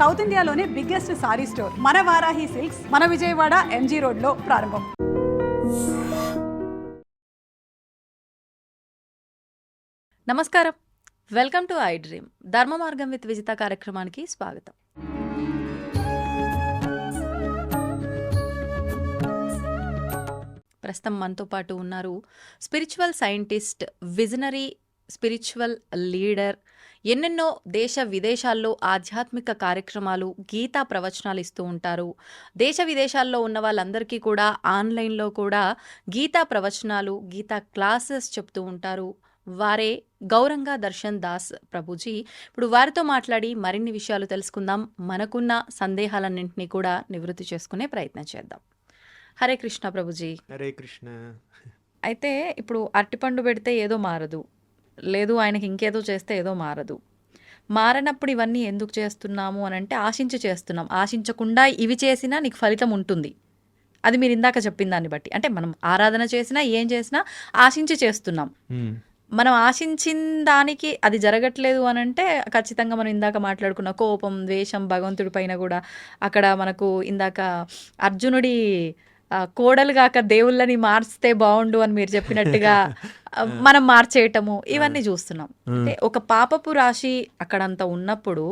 South ఇండియాలోనే biggest sorry store మన Varahi silks మన విజయవాడ ఎంజీ రోడ్లో ప్రారంభం. నమస్కారం, వెల్కమ్ టు ఐ డ్రీమ్. ధర్మ మార్గం విత్ విజిత కార్యక్రమానికి స్వాగతం. ప్రస్తుతం మనతో పాటు ఉన్నారు spiritual scientist, visionary spiritual leader, ఎన్నెన్నో దేశ విదేశాల్లో ఆధ్యాత్మిక కార్యక్రమాలు, గీతా ప్రవచనాలు ఇస్తూ ఉంటారు. దేశ విదేశాల్లో ఉన్న వాళ్ళందరికీ కూడా ఆన్లైన్లో కూడా గీతా ప్రవచనాలు, గీతా క్లాసెస్ చెప్తూ ఉంటారు. వారే గౌరంగా దర్శన్ దాస్ ప్రభుజీ. ఇప్పుడు వారితో మాట్లాడి మరిన్ని విషయాలు తెలుసుకుందాం. మనకున్న సందేహాలన్నింటినీ కూడా నివృత్తి చేసుకునే ప్రయత్నం చేద్దాం. హరే కృష్ణ ప్రభుజీ. హరే కృష్ణ. అయితే ఇప్పుడు అరటిపండు పెడితే ఏదో మారదు, లేదు ఆయనకి ఇంకేదో చేస్తే ఏదో మారదు. మారనప్పుడు ఇవన్నీ ఎందుకు చేస్తున్నాము అని అంటే ఆశించి చేస్తున్నాం. ఆశించకుండా ఇవి చేసినా నీకు ఫలితం ఉంటుంది. అది మీరు ఇందాక చెప్పిన దాన్ని బట్టి, అంటే మనం ఆరాధన చేసినా ఏం చేసినా ఆశించి చేస్తున్నాం. మనం ఆశించిన దానికి అది జరగట్లేదు అని అంటే ఖచ్చితంగా మనం ఇందాక మాట్లాడుకున్న కోపం, ద్వేషం భగవంతుడి పైన కూడా, అక్కడ మనకు ఇందాక అర్జునుడి కోడలు గాక దేవుళ్ళని మార్చితే బాగుండు అని మీరు చెప్పినట్టుగా మనం మార్చేయటము, ఇవన్నీ చూస్తున్నాం. అంటే ఒక పాపపు రాశి అక్కడంతా ఉన్నప్పుడు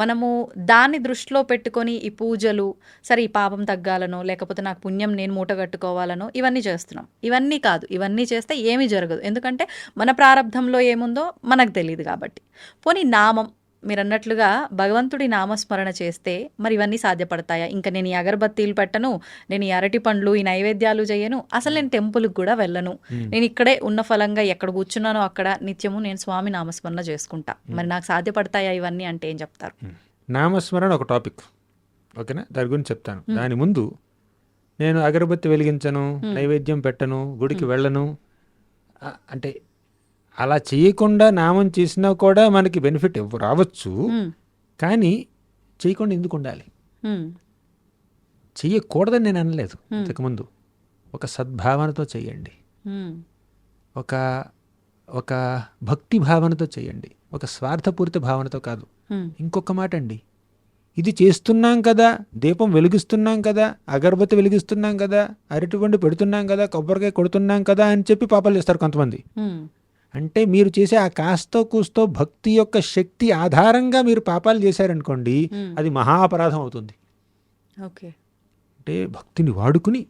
మనము దాన్ని దృష్టిలో పెట్టుకొని ఈ పూజలు, సరే ఈ పాపం తగ్గాలనో లేకపోతే నాకు పుణ్యం నేను మూట కట్టుకోవాలనో ఇవన్నీ చేస్తున్నాం. ఇవన్నీ కాదు, ఇవన్నీ చేస్తే ఏమీ జరగదు. ఎందుకంటే మన ప్రారంధంలో ఏముందో మనకు తెలియదు కాబట్టి. పోనీ నామం, మీరు అన్నట్లుగా భగవంతుడి నామస్మరణ చేస్తే మరి ఇవన్నీ సాధ్యపడతాయా? ఇంకా నేను ఈ అగరబత్తీలు పెట్టను, నేను ఈ అరటి పండ్లు, ఈ నైవేద్యాలు చేయను, అసలు నేను టెంపుల్కి కూడా వెళ్ళను, నేను ఇక్కడే ఉన్న ఫలంగా ఎక్కడ కూర్చున్నానో అక్కడ నిత్యము నేను స్వామి నామస్మరణ చేసుకుంటా, మరి నాకు సాధ్యపడతాయా ఇవన్నీ అంటే ఏం చెప్తారు? నామస్మరణ ఒక టాపిక్, ఓకేనా, దాని గురించి చెప్తాను. దాని ముందు నేను అగరబత్తి వెలిగించను, నైవేద్యం పెట్టను, గుడికి వెళ్ళను అంటే అలా చేయకుండా నామం చేసినా కూడా మనకి బెనిఫిట్ రావచ్చు. కానీ చేయకుండా ఎందుకు ఉండాలి? చెయ్యకూడదని నేను అనలేదు ఇంతకుముందు. ఒక సద్భావనతో చెయ్యండి, ఒక ఒక భక్తి భావనతో చేయండి, ఒక స్వార్థపూరిత భావనతో కాదు. ఇంకొక మాట అండి, ఇది చేస్తున్నాం కదా, దీపం వెలిగిస్తున్నాం కదా, అగరబత్తి వెలిగిస్తున్నాం కదా, అరటిపండు పెడుతున్నాం కదా, కొబ్బరికాయ కొడుతున్నాం కదా అని చెప్పి పాపాలు చేస్తారు కొంతమంది. అంటే మీరు చేసే ఆ కాస్తో కూస్తో భక్తి యొక్క శక్తి ఆధారంగా మీరు పాపాలు చేశారనుకోండి, అది మహా అపరాధం అవుతుంది. ఓకే, అంటే భక్తిని వాడుకుని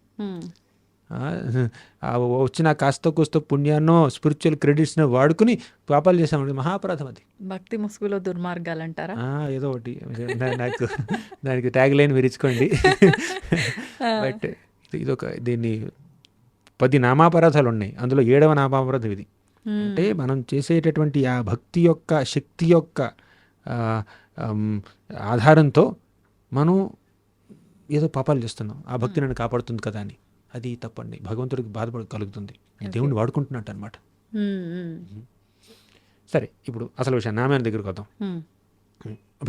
వచ్చిన కాస్తో కూస్తో పుణ్యాన్నో స్పిరిచువల్ క్రెడిట్స్నో వాడుకుని పాపాలు చేసామండి, మహా అపరాధం అది. భక్తి ముసుగులో దుర్మార్గాలు అంటారా? ఏదో ఒకటి నాకు దానికి ట్యాగ్ లైన్ మీరు ఇచ్చుకోండి. బట్ ఇదొక, దీన్ని 10 నామాపరాధాలు ఉన్నాయి, అందులో 7వ నామాపరాధం ఇది. అంటే మనం చేసేటటువంటి ఆ భక్తి యొక్క శక్తి యొక్క ఆధారంతో మనం ఏదో పాపాలు చేస్తున్నాం, ఆ భక్తి నన్ను కాపాడుతుంది కదా అని. అది తప్పండి, భగవంతుడికి కలుగుతుంది, దేవుణ్ణి వాడుకుంటున్నట్టు అనమాట. సరే, ఇప్పుడు అసలు విషయం నామాన్ని దగ్గరికి వద్దాం.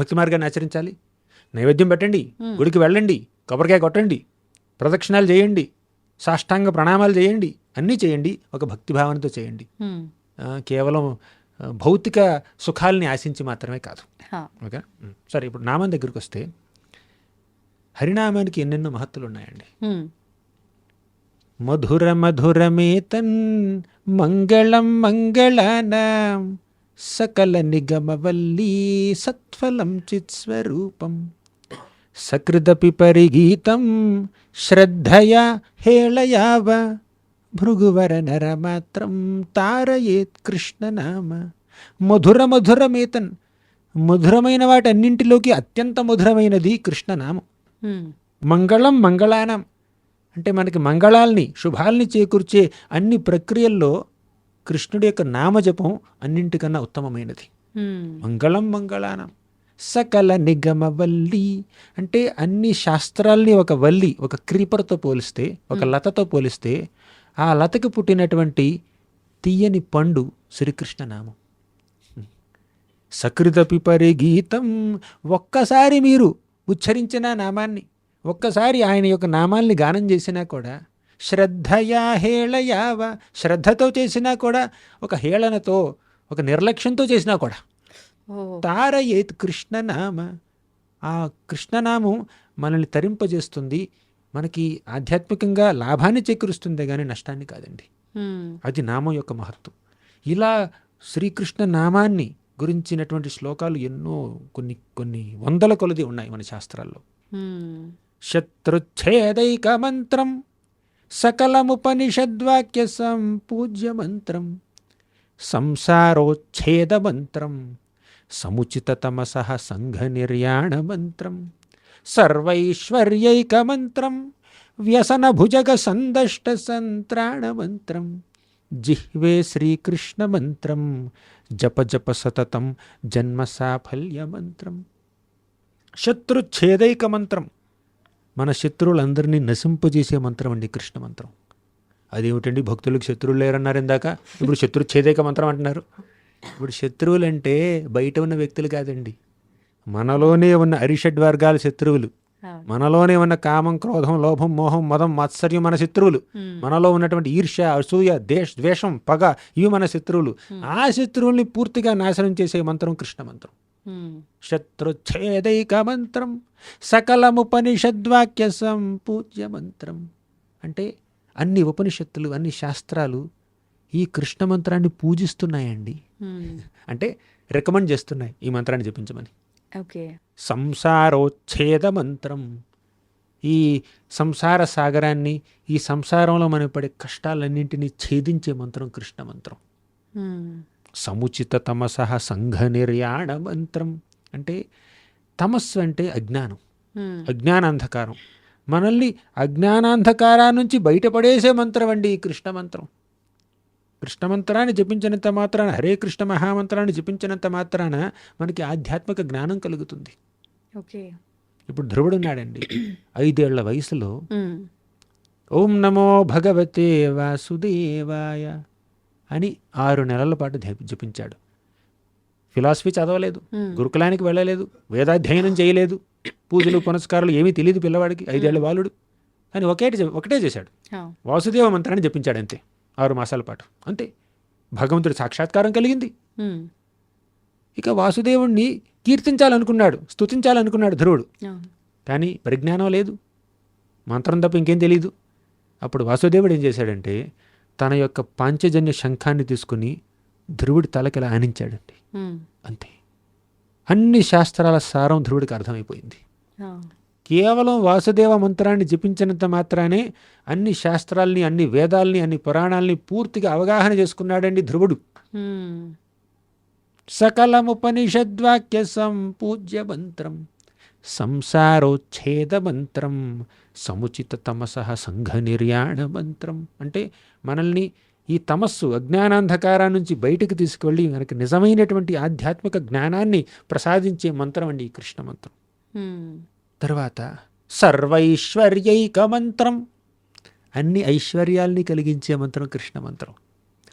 భక్తి మార్గాన్ని ఆచరించాలి, నైవేద్యం పెట్టండి, గుడికి వెళ్ళండి, కొబ్బరికాయ కొట్టండి, ప్రదక్షిణాలు చేయండి, సాష్టాంగ ప్రణామాలు చేయండి, అన్నీ చేయండి, ఒక భక్తి భావనతో చేయండి. కేవలం భౌతిక సుఖాలని ఆశించి మాత్రమే కాదు. ఓకే, సరే, ఇప్పుడు నామం దగ్గరికి వస్తే హరినామానికి ఎన్నెన్నో మహత్తులు ఉన్నాయండి. మధుర మధురమేతన్ మంగళం మంగళానాం సకల నిగమవల్లీ సత్ఫలం చిత్స్వరూపం సకృదపి పరిగీతం శ్రద్ధయా హేళయావ భృగువర నరమాత్రం తారయేత్ కృష్ణనామ. మధుర మధురమేతన్, మధురమైన వాటన్నింటిలోకి అత్యంత మధురమైనది కృష్ణనామం. మంగళం మంగళానం అంటే మనకి మంగళాల్ని, శుభాల్ని చేకూర్చే అన్ని ప్రక్రియల్లో కృష్ణుడి యొక్క నామజపం అన్నింటికన్నా ఉత్తమమైనది. మంగళం మంగళానం సకల నిగమవల్లి అంటే అన్ని శాస్త్రాల్ని ఒక వల్లి, ఒక క్రీపర్తో పోలిస్తే, ఒక లతతో పోలిస్తే ఆ లతకి పుట్టినటువంటి తీయని పండు శ్రీకృష్ణ నామం. సకృదపి పరిగీతం, ఒక్కసారి మీరు ఉచ్చరించిన నామాన్ని, ఒక్కసారి ఆయన యొక్క నామాల్ని గానం చేసినా కూడా, శ్రద్ధయా హేళయావ, శ్రద్ధతో చేసినా కూడా, ఒక హేళనతో, ఒక నిర్లక్ష్యంతో చేసినా కూడా, తారయేత్ కృష్ణనామ, ఆ కృష్ణనామం మనల్ని తరింపజేస్తుంది, మనకి ఆధ్యాత్మికంగా లాభాన్ని చేకూరుస్తుంది కానీ నష్టాన్ని కాదండి. అది నామం యొక్క మహత్వం. ఇలా శ్రీకృష్ణ నామాన్ని గురించినటువంటి శ్లోకాలు ఎన్నో, కొన్ని వందల కొలది ఉన్నాయి మన శాస్త్రాల్లో. శత్రుచ్ఛేదైక మంత్రం సకలముపనిషద్వాక్య సంపూజ్య మంత్రం సంసారోచ్ఛేద మంత్రం సముచిత తమసః సంఘ నిర్యాణ మంత్రం సర్వైశ్వర్యైక మంత్రం వ్యసన భుజగ సందష్ట సంత్రాణ మంత్రం జిహ్వే శ్రీకృష్ణ మంత్రం జప జప సతతం జన్మ సాఫల్య మంత్రం. శత్రుచ్ఛేదైక మంత్రం, మన శత్రువులందరినీ నశింపజేసే మంత్రం అండి కృష్ణ మంత్రం. అదేమిటండి, భక్తులకు శత్రువులు లేరన్నారు ఇందాక, ఇప్పుడు శత్రుచ్ఛేదైక మంత్రం అంటున్నారు. ఇప్పుడు శత్రువులు అంటే బయట ఉన్న వ్యక్తులు కాదండి, మనలోనే ఉన్న అరిషడ్ వర్గాల శత్రువులు, మనలోనే ఉన్న కామం, క్రోధం, లోభం, మోహం, మదం, మాత్సర్యం మన శత్రువులు. మనలో ఉన్నటువంటి ఈర్ష్య, అసూయ, ద్వేషం, పగ, ఇవి మన శత్రువులు. ఆ శత్రువుల్ని పూర్తిగా నాశనం చేసే మంత్రం కృష్ణ మంత్రం. శత్రుచ్ఛేదైక మంత్రం సకలముపనిషద్వాక్య సంపూజ్య మంత్రం. అంటే అన్ని ఉపనిషత్తులు, అన్ని శాస్త్రాలు ఈ కృష్ణ మంత్రాన్ని పూజిస్తున్నాయండి. అంటే రికమెండ్ చేస్తున్నాయి ఈ మంత్రాన్ని జపించమని. ఓకే. సంసారోచ్ఛేద మంత్రం, ఈ సంసార సాగరాన్ని, ఈ సంసారంలో మనం పడే కష్టాలన్నింటినీ ఛేదించే మంత్రం కృష్ణ మంత్రం. సముచిత తమసః సంఘ నిర్యాణ మంత్రం. అంటే తమస్సు అంటే అజ్ఞానం, అజ్ఞానాంధకారం. మనల్ని అజ్ఞానాంధకారా నుంచి బయటపడేసే మంత్రం అండి ఈ కృష్ణ మంత్రం. కృష్ణ మంత్రాన్ని జపించినంత మాత్రాన, హరే కృష్ణ మహామంత్రాన్ని జపించినంత మాత్రాన మనకి ఆధ్యాత్మిక జ్ఞానం కలుగుతుంది. ఓకే. ఇప్పుడు ధ్రువుడు ఉన్నాడండి, 5 ఏళ్ల వయసులో ఓం నమో భగవతే వాసుదేవాయ అని 6 నెలల పాటు జపించాడు. ఫిలాసఫీ చదవలేదు, గురుకులానికి వెళ్ళలేదు, వేదాధ్యయనం చేయలేదు, పూజలు పునస్కారాలు ఏమీ తెలియదు పిల్లవాడికి, 5 ఏళ్ల బాలుడు. కానీ ఒకటే చేశాడు, వాసుదేవ మంత్రాన్ని జపించాడు అంతే, 6 మాసాల పాటు అంతే. భగవంతుడి సాక్షాత్కారం కలిగింది. ఇక వాసుదేవుణ్ణి కీర్తించాలనుకున్నాడు, స్తుతించాలనుకున్నాడు ధ్రువుడు. కానీ పరిజ్ఞానం లేదు, మంత్రం తప్ప ఇంకేం తెలియదు. అప్పుడు వాసుదేవుడు ఏం చేశాడంటే తన యొక్క పాంచజన్య శంఖాన్ని తీసుకుని ధ్రువుడి తలకిలా ఆనించాడండి. అంతే. అన్ని శాస్త్రాల సారం ధ్రువుడికి అర్థమైపోయింది. కేవలం వాసుదేవ మంత్రాన్ని జపించినంత మాత్రానే అన్ని శాస్త్రాల్ని, అన్ని వేదాల్ని, అన్ని పురాణాలని పూర్తిగా అవగాహన చేసుకున్నాడండి ధ్రువుడు. సకలముపనిషద్వాక్య సంపూజ్య మంత్రం సంసారోచ్ఛేద మంత్రం సముచిత తమసః సంఘ నిర్యాణ మంత్రం. అంటే మనల్ని ఈ తమస్సు, అజ్ఞానాంధకారా నుంచి బయటకు తీసుకువెళ్ళి మనకి నిజమైనటువంటి ఆధ్యాత్మిక జ్ఞానాన్ని ప్రసాదించే మంత్రం అండి ఈ కృష్ణ మంత్రం. తర్వాత సర్వైశ్వర్యైక మంత్రం, అన్ని ఐశ్వర్యాల్ని కలిగించే మంత్రం కృష్ణ మంత్రం.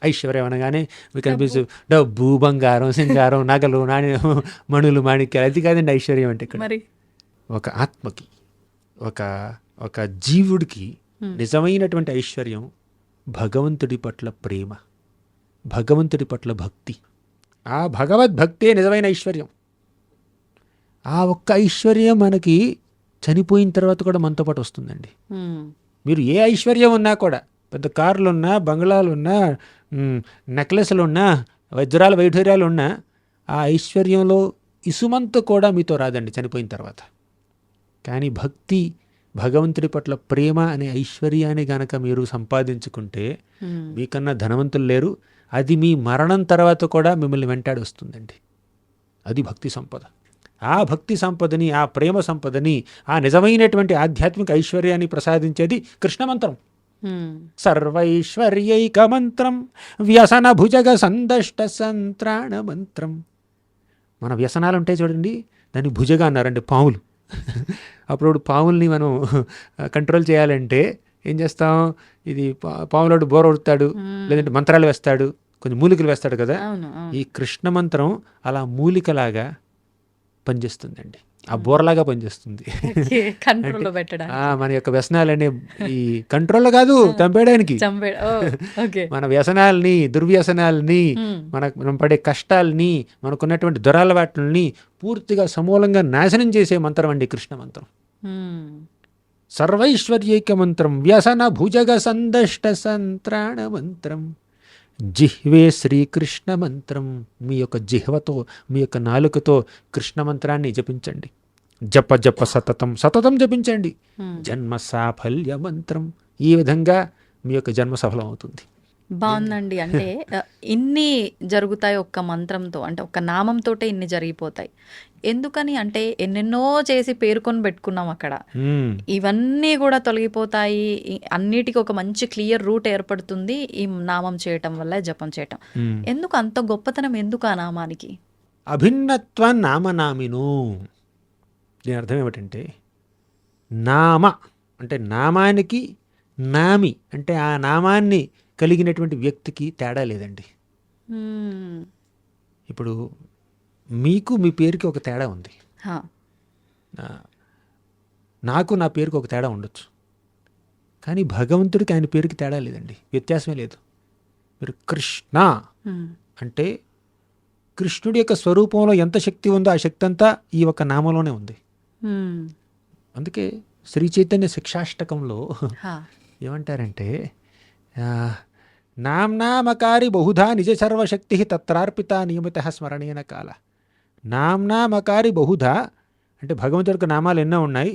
ఐశ్వర్యం అనగానే మీకు కనిపిస్తూ డబ్బు, బంగారం, సింగారం, నగలు, మణులు, మాణిక్యాలు, అది కాదండి ఐశ్వర్యం అంటే. ఇక్కడ ఒక ఆత్మకి, ఒక జీవుడికి నిజమైనటువంటి ఐశ్వర్యం భగవంతుడి పట్ల ప్రేమ, భగవంతుడి పట్ల భక్తి. ఆ భగవద్భక్తే నిజమైన ఐశ్వర్యం. ఆ ఒక్క ఐశ్వర్యం మనకి చనిపోయిన తర్వాత కూడా మనతో పాటు వస్తుందండి. మీరు ఏ ఐశ్వర్యం ఉన్నా కూడా, పెద్ద కార్లున్నా, బంగ్లాలున్నా, నెక్లెస్లున్నా, వజ్రాల వైఢూర్యాలు ఉన్నా, ఆ ఐశ్వర్యంలో ఇసుమంత కూడా మీతో రాదండి చనిపోయిన తర్వాత. కానీ భక్తి, భగవంతుడి పట్ల ప్రేమ అనే ఐశ్వర్యాన్ని గనక మీరు సంపాదించుకుంటే మీకన్నా ధనవంతులు లేరు. అది మీ మరణం తర్వాత కూడా మిమ్మల్ని వెంటాడి వస్తుందండి. అది భక్తి సంపద. ఆ భక్తి సంపదని, ఆ ప్రేమ సంపదని, ఆ నిజమైనటువంటి ఆధ్యాత్మిక ఐశ్వర్యాన్ని ప్రసాదించేది కృష్ణ మంత్రం. సర్వైశ్వర్యైక మంత్రం వ్యసన భుజగ సందష్ట సంత్రాణ మంత్రం. మన వ్యసనాలు ఉంటాయి చూడండి, దాన్ని భుజగా అన్నారండి, పాములు. అప్పుడు పాముల్ని మనం కంట్రోల్ చేయాలంటే ఏం చేస్తాం, ఇది పాములోడు బోర ఉడతాడు, లేదంటే మంత్రాలు వేస్తాడు, కొన్ని మూలికలు వేస్తాడు కదా. ఈ కృష్ణ మంత్రం అలా మూలికలాగా పనిచేస్తుందండి. ఆ బోర్లాగా పనిచేస్తుంది. కంట్రోల్లో పెట్టడానికి. మన యొక్క వ్యసనాలనే ఈ కంట్రోల్లో కాదు, చంపేయడానికి. ఓకే. మన వ్యసనాలని, దుర్వ్యసనాలని, మనం పడే కష్టాలని, మనకున్నటువంటి దురలవాట్లని పూర్తిగా సమూలంగా నాశనం చేసే మంత్రం అండి కృష్ణ మంత్రం. సర్వైశ్వర్యైక మంత్రం, వ్యసన భుజగ సందష్ట సంత్రాణ మంత్రం, జిహ్వే శ్రీకృష్ణ మంత్రం. మీ యొక్క జిహ్వతో, మీ యొక్క నాలుకతో కృష్ణ మంత్రాన్ని జపించండి. జప జప సతతం, సతతం జపించండి. జన్మ సాఫల్య మంత్రం. ఈ విధంగా మీ యొక్క జన్మ సఫలం అవుతుంది. బాగుందండి. అంటే ఇన్ని జరుగుతాయి ఒక్క మంత్రంతో, అంటే ఒక్క నామంతోటే ఇన్ని జరిగిపోతాయి. ఎందుకని అంటే ఎన్నెన్నో చేసి పేర్కొని పెట్టుకున్నాం అక్కడ, ఇవన్నీ కూడా తొలగిపోతాయి. అన్నిటికీ ఒక మంచి క్లియర్ రూట్ ఏర్పడుతుంది ఈ నామం చేయటం వల్ల, జపం చేయటం. ఎందుకు అంత గొప్పతనం, ఎందుకు ఆ నామానికి? అభిన్నత్వ నామనామిను. దీని అర్థం ఏమిటంటే, నామ అంటే నామానికి, నామి అంటే ఆ నామాన్ని కలిగినటువంటి వ్యక్తికి తేడా లేదండి. ఇప్పుడు మీకు మీ పేరుకి ఒక తేడా ఉంది, నాకు నా పేరుకి ఒక తేడా ఉండొచ్చు. కానీ భగవంతుడికి ఆయన పేరుకి తేడా లేదండి, వ్యత్యాసమే లేదు. మీరు కృష్ణ అంటే కృష్ణుడి యొక్క స్వరూపంలో ఎంత శక్తి ఉందో ఆ శక్తి అంతా ఈ ఒక నామంలోనే ఉంది. అందుకే శ్రీ చైతన్య శిక్షాష్టకంలో ఏమంటారంటే, నామ్నామకారి బహుధా నిజ సర్వశక్తి తత్రార్పిత నియమిత స్మరణీయన కాల. నామ్నామకారి బహుధా అంటే భగవంతుడి యొక్క నామాలు ఎన్నో ఉన్నాయి.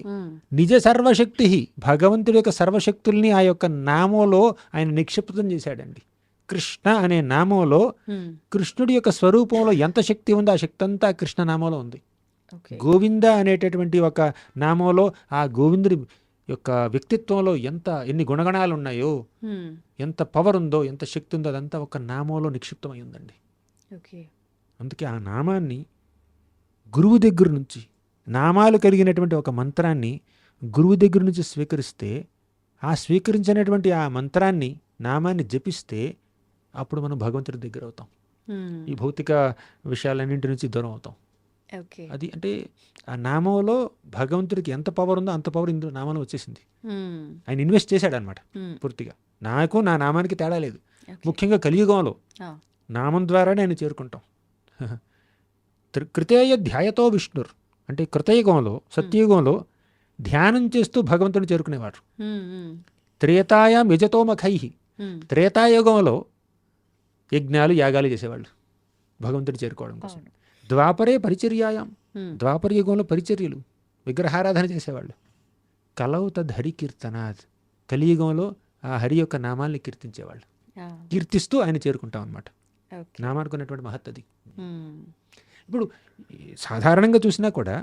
నిజ సర్వశక్తి, భగవంతుడి యొక్క సర్వశక్తుల్ని ఆ యొక్క నామంలో ఆయన నిక్షిప్తం చేశాడండి. కృష్ణ అనే నామంలో కృష్ణుడి యొక్క స్వరూపంలో ఎంత శక్తి ఉందో ఆ శక్తి అంతా కృష్ణ నామంలో ఉంది. గోవింద అనేటటువంటి ఒక నామంలో ఆ గోవిందుడి యొక్క వ్యక్తిత్వంలో ఎన్ని గుణగణాలు ఉన్నాయో, ఎంత పవర్ ఉందో, ఎంత శక్తి ఉందో అదంతా ఒక నామంలో నిక్షిప్తమై ఉందండి. అందుకే ఆ నామాన్ని గురువు దగ్గర నుంచి, నామాలు కలిగినటువంటి ఒక మంత్రాన్ని గురువు దగ్గర నుంచి స్వీకరిస్తే, ఆ స్వీకరించినటువంటి ఆ మంత్రాన్ని, నామాన్ని జపిస్తే అప్పుడు మనం భగవంతుడి దగ్గర అవుతాం. ఈ భౌతిక విషయాలన్నింటి నుంచి దూరం అవుతాం. అది అంటే ఆ నామంలో భగవంతుడికి ఎంత పవర్ ఉందో అంత పవర్ ఇందులో నామంలో వచ్చేసింది. ఆయన ఇన్వెస్ట్ చేశాడు అనమాట పూర్తిగా. నాకు నా నామానికి తేడా లేదు. ముఖ్యంగా కలియుగంలో నామం ద్వారానే ఆయన చేరుకుంటాం. కృతేయ ధ్యాయతో విష్ణుర్ అంటే కృతయుగంలో, సత్యయుగంలో ధ్యానం చేస్తూ భగవంతుని చేరుకునేవాడు. త్రేతాయాం యజతోమఖై, త్రేతాయుగంలో యజ్ఞాలు, యాగాలు చేసేవాళ్ళు భగవంతుని చేరుకోవడం కోసం. ద్వాపరే పరిచర్యాయాం, ద్వాపర యుగంలో పరిచర్యలు, విగ్రహారాధన చేసేవాళ్ళు. కలౌ తద్ హరి కీర్తనాథ్, కలియుగంలో ఆ హరి యొక్క నామాల్ని కీర్తించేవాళ్ళు. కీర్తిస్తూ ఆయన చేరుకుంటాం అనమాట. నామానికి ఉన్నటువంటి మహత్తది. ఇప్పుడు సాధారణంగా చూసినా కూడా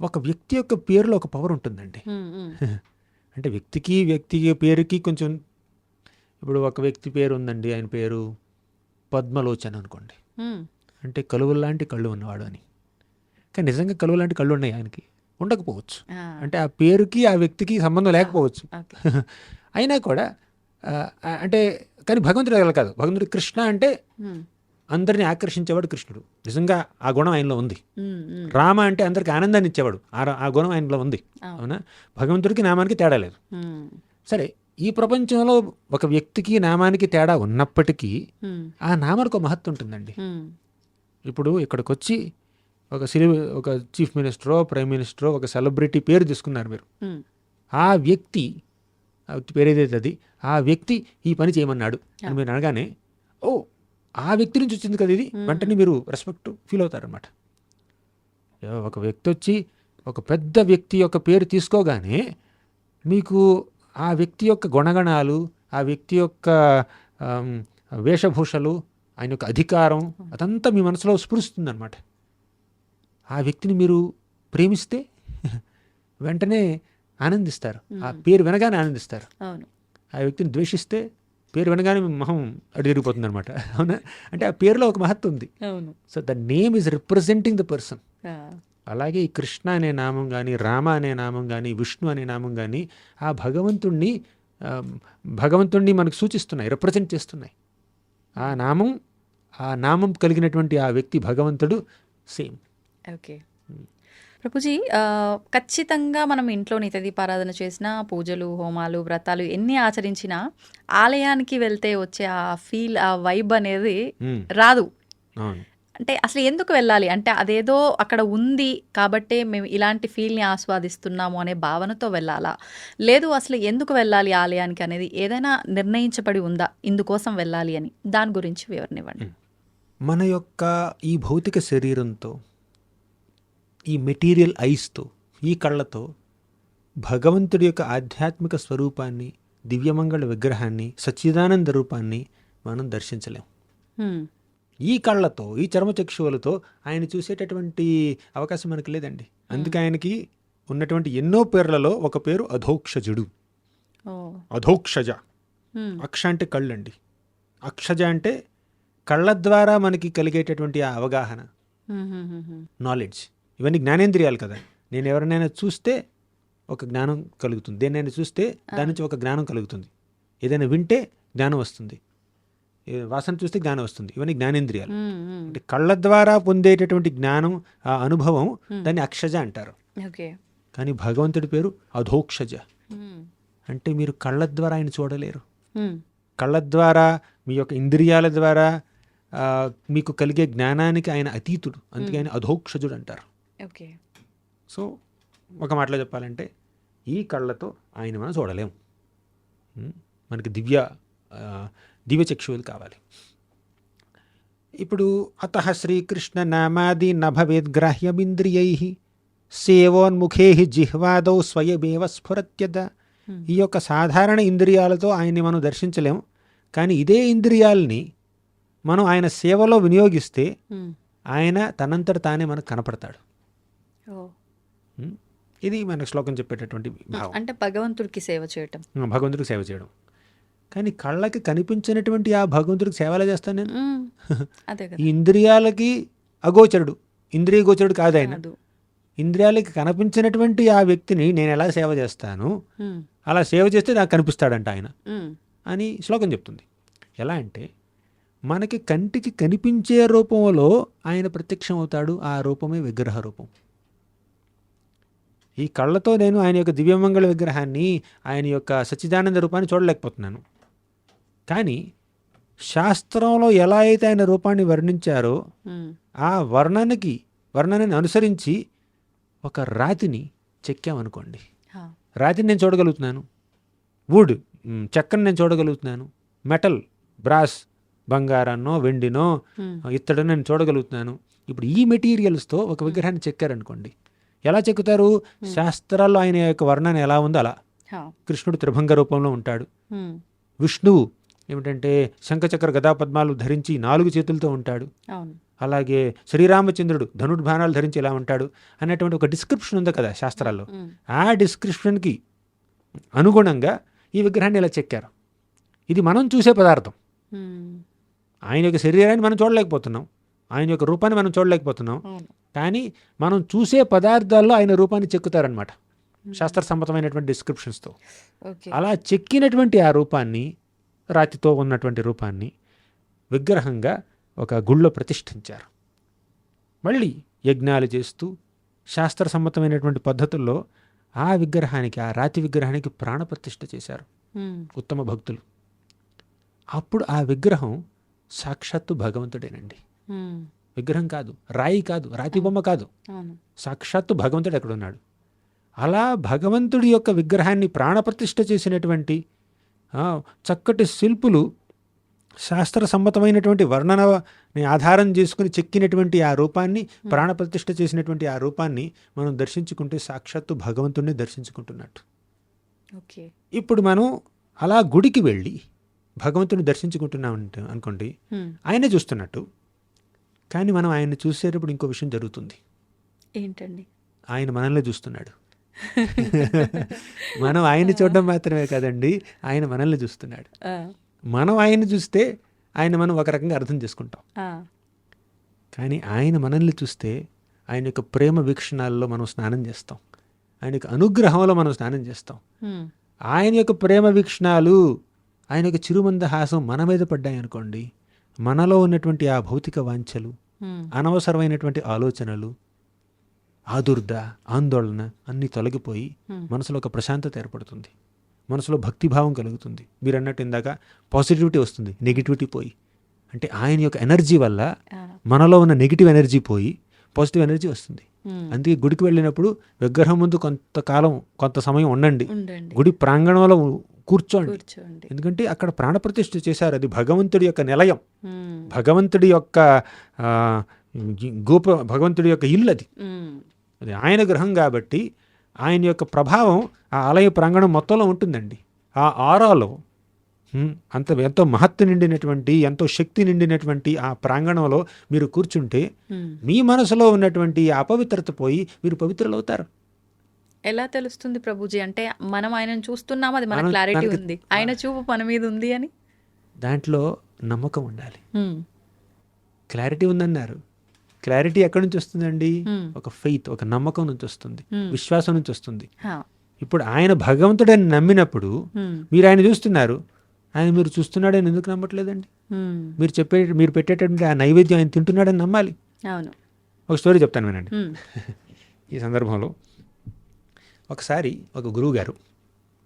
ఒక వ్యక్తి యొక్క పేరులో ఒక పవర్ ఉంటుందండి. అంటే వ్యక్తి పేరుకి కొంచెం, ఇప్పుడు ఒక వ్యక్తి పేరు ఉందండి, ఆయన పేరు పద్మలోచన్ అనుకోండి, అంటే కలువలాంటి కళ్ళు ఉన్నవాడు అని. కానీ నిజంగా కలువలాంటి కళ్ళు ఉన్నాయి ఆయనకి, ఉండకపోవచ్చు. అంటే ఆ పేరుకి ఆ వ్యక్తికి సంబంధం లేకపోవచ్చు. అయినా కూడా అంటే కానీ భగవంతుడు అలా కాదు. భగవంతుడు కృష్ణ అంటే అందరినీ ఆకర్షించేవాడు కృష్ణుడు. నిజంగా ఆ గుణం ఆయనలో ఉంది. రామ అంటే అందరికి ఆనందాన్ని ఇచ్చేవాడు, ఆ గుణం ఆయనలో ఉంది. అవునా? భగవంతుడికి నామానికి తేడా లేదు. సరే, ఈ ప్రపంచంలో ఒక వ్యక్తికి నామానికి తేడా ఉన్నప్పటికీ ఆ నామానికి ఒక మహత్వం ఉంటుందండి. ఇప్పుడు ఇక్కడికి వచ్చి ఒక చీఫ్ మినిస్టరో, ప్రైమ్ మినిస్టరో, ఒక సెలబ్రిటీ పేరు తీసుకున్నారు మీరు. ఆ వ్యక్తి పేరు ఏదైతే అది, ఆ వ్యక్తి ఈ పని చేయమన్నాడు అని మీరు అనగానే, ఓ ఆ వ్యక్తి నుంచి వచ్చింది కదా ఇది, వెంటనే మీరు రెస్పెక్ట్ ఫీల్ అవుతారనమాట. ఒక వ్యక్తి వచ్చి ఒక పెద్ద వ్యక్తి యొక్క పేరు తీసుకోగానే మీకు ఆ వ్యక్తి యొక్క గుణగణాలు, ఆ వ్యక్తి యొక్క వేషభూషలు, ఆయన యొక్క అధికారం, అదంతా మీ మనసులో స్ఫురిస్తుంది అనమాట. ఆ వ్యక్తిని మీరు ప్రేమిస్తే వెంటనే ఆనందిస్తారు, ఆ పేరు వినగానే ఆనందిస్తారు. ఆ వ్యక్తిని ద్వేషిస్తే పేరు వినగానే మొహం అడిగిపోతుంది అనమాట. అవునా? అంటే ఆ పేరులో ఒక మహత్వం ఉంది. So the name is representing the person. అలాగే ఈ కృష్ణ అనే నామం కానీ, రామ అనే నామం కానీ, విష్ణు అనే నామం కానీ ఆ భగవంతుణ్ణి మనకు సూచిస్తున్నాయి, రిప్రజెంట్ చేస్తున్నాయి. ఆ నామం కలిగినటువంటి ఆ వ్యక్తి భగవంతుడు సేమ్. ఓకే. ప్రభుజీ, ఖచ్చితంగా మనం ఇంట్లో నిత్య దీపారాధన చేసినా, పూజలు, హోమాలు, వ్రతాలు ఎన్ని ఆచరించినా ఆలయానికి వెళ్తే వచ్చే ఆ ఫీల్, ఆ వైబ్ అనేది మ్మ్. రాదు. అవును. అంటే అసలు ఎందుకు వెళ్ళాలి? అంటే అదేదో అక్కడ ఉంది కాబట్టే మేము ఇలాంటి ఫీల్‌ని ఆస్వాదిస్తున్నాము అనే భావనతో వెళ్ళాలా? లేదు అసలు ఎందుకు వెళ్ళాలి ఆలయానికి అనేది ఏదైనా నిర్ణయించబడి ఉందా? ఇందుకోసం వెళ్ళాలి అని. దాని గురించి వివరణ ఇవ్వండి. మన యొక్క ఈ భౌతిక శరీరంతో, ఈ మెటీరియల్ ఐస్తో, ఈ కళ్ళతో భగవంతుడి యొక్క ఆధ్యాత్మిక స్వరూపాన్ని, దివ్యమంగళ విగ్రహాన్ని, సచ్చిదానంద రూపాన్ని మనం దర్శించలేం. హ్మ్. ఈ కళ్ళతో, ఈ చర్మచక్షువులతో ఆయన చూసేటటువంటి అవకాశం మనకు లేదండి. అందుకే ఆయనకి ఉన్నటువంటి ఎన్నో పేర్లలో ఒక పేరు అధోక్షజుడు. ఓహ్! అధోక్షజ. హ్మ్. అక్ష అంటే కళ్ళండి. అక్షజ అంటే కళ్ళ ద్వారా మనకి కలిగేటటువంటి ఆ అవగాహన, హుహుహుహు. నాలెడ్జ్. ఇవన్నీ జ్ఞానేంద్రియాలు కదా. నేను ఎవరినైనా చూస్తే ఒక జ్ఞానం కలుగుతుంది, దేన్నైనా చూస్తే దాని నుంచి ఒక జ్ఞానం కలుగుతుంది, ఏదైనా వింటే జ్ఞానం వస్తుంది, వాసన చూస్తే జ్ఞానం వస్తుంది. ఇవన్నీ జ్ఞానేంద్రియాలు. హ్మ్. హ్మ్. అంటే కళ్ళ ద్వారా పొందేటటువంటి జ్ఞానం, ఆ అనుభవం, దాన్ని అక్షజ అంటారు. ఓకే. కానీ భగవంతుడి పేరు అధోక్షజ. హ్మ్. అంటే మీరు కళ్ళ ద్వారా ఆయన చూడలేరు. హ్మ్. కళ్ళ ద్వారా, మీ యొక్క ఇంద్రియాల ద్వారా మీకు కలిగే జ్ఞానానికి ఆయన అతీతుడు. అందుకే ఆయన అధోక్షజుడు అంటారు. ఓకే. సో ఒక మాటలో చెప్పాలంటే ఈ కళ్ళతో ఆయన మనం చూడలేం. మనకి దివ్య చక్షువులు కావాలి. ఇప్పుడు అతః శ్రీకృష్ణ నామాది నభవేద్గ్రాహ్యమింద్రియై సేవోన్ముఖే జిహ్వాదౌ స్వయమేవ స్ఫురత్యద. ఈ యొక్క సాధారణ ఇంద్రియాలతో ఆయన్ని మనం దర్శించలేము. కానీ ఇదే ఇంద్రియాలని మనం ఆయన సేవలో వినియోగిస్తే హ్మ్. ఆయన తనంతట తానే మనకు కనపడతాడు. ఓహ్! ఇది మన శ్లోకం చెప్పేటటువంటి భావం. అంటే భగవంతుడికి సేవ చేయటం. భగవంతుడికి సేవ చేయడం. కానీ కళ్ళకి కనిపించినటువంటి ఆ భగవంతుడికి సేవ ఎలా చేస్తాను నేను? హ్మ్. అదే ఈ కదా. ఇంద్రియాలకి అగోచరుడు, ఇంద్రియ గోచరుడు కాదు ఆయన. కాదు. ఇంద్రియాలకి కనిపించినటువంటి ఆ వ్యక్తిని నేను ఎలా సేవ చేస్తాను, హ్మ్. అలా సేవ చేస్తే నాకు కనిపిస్తాడంట ఆయన హ్మ్. అని శ్లోకం చెప్తుంది. ఎలా అంటే మనకి కంటికి కనిపించే రూపంలో ఆయన ప్రత్యక్షం అవుతాడు. ఆ రూపమే విగ్రహ రూపం. ఈ కళ్ళతో నేను ఆయన యొక్క దివ్యమంగళ విగ్రహాన్ని, ఆయన యొక్క సచ్చిదానంద రూపాన్ని చూడలేకపోతున్నాను. కానీ శాస్త్రంలో ఎలా అయితే ఆయన రూపాన్ని వర్ణించారో హ్మ్. ఆ వర్ణనని అనుసరించి ఒక రాతిని చెక్కామనుకోండి, హా. రాతిని నేను చూడగలుగుతున్నాను. వుడ్, చెక్కను నేను చూడగలుగుతున్నాను. మెటల్, బ్రాస్, బంగారాన్నో వెండినో హ్మ్. ఇత్తడినో నేను చూడగలుగుతున్నాను. ఇప్పుడు ఈ మెటీరియల్స్తో ఒక విగ్రహాన్ని చెక్కారనుకోండి, ఎలా చెక్కుతారు? శాస్త్రాల్లో ఆయన యొక్క వర్ణన ఎలా ఉందో అలా. హా. కృష్ణుడు త్రిభంగ రూపంలో ఉంటాడు. హ్మ్. విష్ణువు ఏమిటంటే శంఖచక్ర గదాపద్మాలు ధరించి 4 చేతులతో ఉంటాడు. అవును. అలాగే శ్రీరామచంద్రుడు ధనుర్బాణాలు ధరించి ఇలా ఉంటాడు అనేటువంటి ఒక డిస్క్రిప్షన్ ఉంది కదా శాస్త్రాల్లో. హ్మ్. ఆ డిస్క్రిప్షన్కి అనుగుణంగా ఈ విగ్రహాన్ని ఇలా చెక్కారు. ఇది మనం చూసే పదార్థం. హ్మ్. ఆయన యొక్క శరీరాన్ని మనం చూడలేకపోతున్నాం, ఆయన యొక్క రూపాన్ని మనం చూడలేకపోతున్నాం. అవును. కానీ మనం చూసే పదార్థాల్లో ఆయన రూపాన్ని చెక్కుతారనమాట శాస్త్ర సమ్మతమైనటువంటి డిస్క్రిప్షన్స్తో. ఓకే. అలా చెక్కినటువంటి ఆ రూపాన్ని, రాతితో ఉన్నటువంటి రూపాన్ని విగ్రహంగా ఒక గుళ్ళో ప్రతిష్ఠించారు. మళ్ళీ యజ్ఞాలు చేస్తూ శాస్త్ర సమ్మతమైనటువంటి పద్ధతుల్లో ఆ విగ్రహానికి, ఆ రాతి విగ్రహానికి ప్రాణప్రతిష్ఠ చేశారు హ్మ్. ఉత్తమ భక్తులు. అప్పుడు ఆ విగ్రహం సాక్షాత్తు భగవంతుడేనండి. హ్మ్. విగ్రహం కాదు, రాయి కాదు, రాతి బొమ్మ కాదు, అవును. సాక్షాత్తు భగవంతుడు ఎక్కడున్నాడు. అలా భగవంతుడి యొక్క విగ్రహాన్ని ప్రాణప్రతిష్ఠ చేసినటువంటి చక్కటి శిల్పులు శాస్త్ర సమ్మతమైనటువంటి వర్ణనని ఆధారం చేసుకుని చెక్కినటువంటి ఆ రూపాన్ని, ప్రాణప్రతిష్ఠ చేసినటువంటి ఆ రూపాన్ని మనం దర్శించుకుంటే సాక్షాత్తు భగవంతుడిని దర్శించుకుంటున్నట్టు. ఓకే. ఇప్పుడు మనం అలా గుడికి వెళ్ళి భగవంతుడిని దర్శించుకుంటున్నాం అనుకోండి, హ్మ్. ఆయనే చూస్తున్నట్టు. కానీ మనం ఆయన్ని చూసేటప్పుడు ఇంకో విషయం జరుగుతుంది. ఏంటండి? ఆయన మనల్ని చూస్తున్నాడు. మనం ఆయన్ని చూడడం మాత్రమే కాదండి, ఆయన మనల్ని చూస్తున్నాడు. ఆ. మనం ఆయన్ని చూస్తే ఆయన మనం ఒక రకంగా అర్థం చేసుకుంటాం. ఆ. కానీ ఆయన మనల్ని చూస్తే ఆయన యొక్క ప్రేమ వీక్షణాల్లో మనం స్నానం చేస్తాం, ఆయన యొక్క అనుగ్రహంలో మనం స్నానం చేస్తాం. హ్మ్. ఆయన యొక్క ప్రేమ వీక్షణాలు, ఆయన యొక్క చిరుమందహాసం మన మీద పడ్డాయి అనుకోండి, మనలో ఉన్నటువంటి ఆ భౌతిక వాంఛలు, హ్మ్. అనవసరమైనటువంటి ఆలోచనలు, ఆదుర్ద, ఆందోళన అన్నీ తొలగిపోయి మనసులో ఒక ప్రశాంతత ఏర్పడుతుంది, మనసులో భక్తిభావం కలుగుతుంది. మీరు అన్నట్టు ఇందాక పాజిటివిటీ వస్తుంది, నెగిటివిటీ పోయి. అంటే ఆయన యొక్క ఎనర్జీ వల్ల మనలో ఉన్న నెగిటివ్ ఎనర్జీ పోయి పాజిటివ్ ఎనర్జీ వస్తుంది. అందుకే గుడికి వెళ్ళినప్పుడు విగ్రహం ముందు కొంత సమయం ఉండండి, గుడి ప్రాంగణంలో కూర్చోండి. ఎందుకంటే అక్కడ ప్రాణప్రతిష్ఠ చేశారు, అది భగవంతుడి యొక్క నిలయం, భగవంతుడి యొక్క భగవంతుడి యొక్క ఇల్లు, అది ఆయన గృహం కాబట్టి ఆయన యొక్క ప్రభావం ఆ ఆలయ ప్రాంగణం మొత్తంలో ఉంటుందండి. ఆ ఆరాలో ఎంతో మహత్తు నిండినటువంటి, ఎంతో శక్తి నిండినటువంటి ఆ ప్రాంగణంలో మీరు కూర్చుంటే మీ మనసులో ఉన్నటువంటి అపవిత్రత పోయి మీరు పవిత్రులవుతారు. ఎలా తెలుస్తుంది ప్రభుజీ? అంటే మనం ఆయనను చూస్తున్నాం, అది మన క్లారిటీ ఉంది, ఆయన చూపు మన మీద ఉంది అని. దాంట్లో నమ్మకం ఉండాలి. క్లారిటీ ఉందన్నారు. క్లారిటీ ఎక్కడి నుంచి వస్తుందండి? ఒక ఫెయిత్, ఒక నమ్మకం నుంచి వస్తుంది, విశ్వాసం నుంచి వస్తుంది. ఇప్పుడు ఆయన భగవంతుడని నమ్మినప్పుడు మీరు ఆయన చూస్తున్నారు, ఆయన మీరు చూస్తున్నాడని ఎందుకు నమ్మట్లేదండి? మీరు పెట్టేటటువంటి ఆ నైవేద్యం ఆయన తింటున్నాడని నమ్మాలి. అవును. ఒక స్టోరీ చెప్తాను వినండి. ఈ సందర్భంలో ఒకసారి ఒక గురువు గారు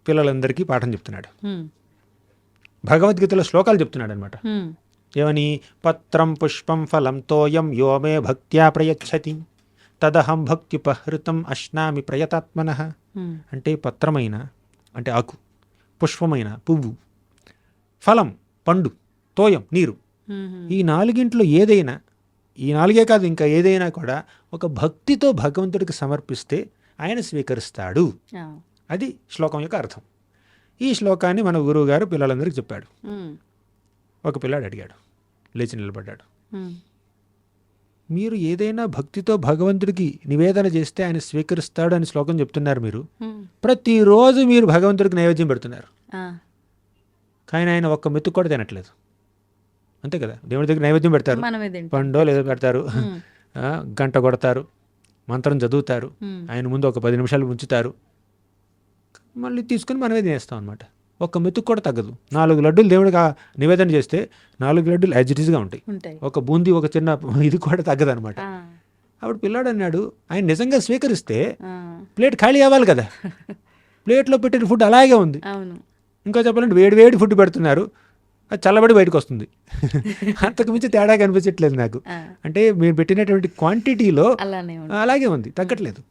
పిల్లలందరికీ పాఠం చెప్తున్నాడు. భగవద్గీతలో శ్లోకాలు చెప్తున్నాడు అనమాట. ఏమని? పత్రం పుష్పం ఫలం తోయం యో మే భక్త్యా ప్రయచ్చతి తదహం భక్త్యుపహృతం అశ్నామి ప్రయతాత్మనః. అంటే పత్రమైన అంటే ఆకు, పుష్పమైన పువ్వు, ఫలం పండు, తోయం నీరు, ఈ నాలుగింట్లో ఏదైనా, ఈ నాలుగే కాదు ఇంకా ఏదైనా కూడా ఒక భక్తితో భగవంతుడికి సమర్పిస్తే ఆయన స్వీకరిస్తాడు. అది శ్లోకం యొక్క అర్థం. ఈ శ్లోకాన్ని మన గురువు గారు పిల్లలందరికీ చెప్పాడు. ఒక పిల్లాడు అడిగాడు, లేచి నిలబడ్డాడు, మీరు ఏదైనా భక్తితో భగవంతుడికి నివేదన చేస్తే ఆయన స్వీకరిస్తాడు అని శ్లోకం చెప్తున్నారు. మీరు ప్రతిరోజు మీరు భగవంతుడికి నైవేద్యం పెడుతున్నారు, కానీ ఆయన ఒక్క మెతుకు కూడా తినట్లేదు. అంతే కదా? దేవుడి దగ్గర నైవేద్యం పెడతారు, పండో లేదో పెడతారు, గంట కొడతారు, మంత్రం చదువుతారు, ఆయన ముందు ఒక 10 నిమిషాలు ఉంచుతారు, మళ్ళీ తీసుకుని మనమే తినేస్తాం అనమాట. ఒక్క మెతుకు కూడా తగ్గదు. 4 లడ్డూలు దేవుడికి నివేదన చేస్తే 4 లడ్డూలు యాజ్ ఇట్ ఈస్గా ఉంటాయి. ఒక బూందీ, ఒక చిన్న ఇది కూడా తగ్గదు అనమాట. అప్పుడు పిల్లాడు అన్నాడు, ఆయన నిజంగా స్వీకరిస్తే ప్లేట్ ఖాళీ అవ్వాలి కదా, ప్లేట్లో పెట్టిన ఫుడ్ అలాగే ఉంది. ఇంకా చెప్పాలంటే వేడి ఫుడ్ పెడుతున్నారు, అది చల్లబడి బయటకు వస్తుంది. అంతకు మించి తేడా కనిపించట్లేదు నాకు. అంటే మీరు పెట్టినటువంటి క్వాంటిటీలో అలాగే ఉంది, తగ్గట్లేదు.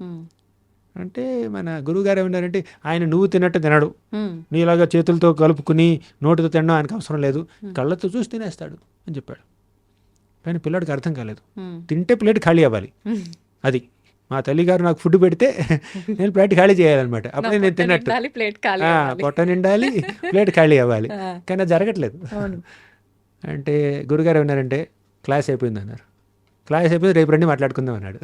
అంటే మన గురువుగారు ఏమన్నారంటే, ఆయన నువ్వు తిన్నట్టు తినడు, నీలాగా చేతులతో కలుపుకుని నోటితో తినడం ఆయనకు అవసరం లేదు, కళ్ళతో చూసి తినేస్తాడు అని చెప్పాడు. కానీ పిల్లాడికి అర్థం కాలేదు. తింటే ప్లేట్ ఖాళీ అవ్వాలి, అది మా తల్లిగారు నాకు ఫుడ్ పెడితే నేను ప్లేట్ ఖాళీ చేయాలన్నమాట, అప్పుడే నేను తిన్నట్టు. పొట్ట నిండాలి, ప్లేట్ ఖాళీ అవ్వాలి, కానీ అది జరగట్లేదు. అంటే గురుగారు ఏమన్నారంటే, క్లాస్ అయిపోయింది అన్నారు. క్లాస్ అయిపోయింది, రేపు రండి మాట్లాడుకుందాం అన్నాడు.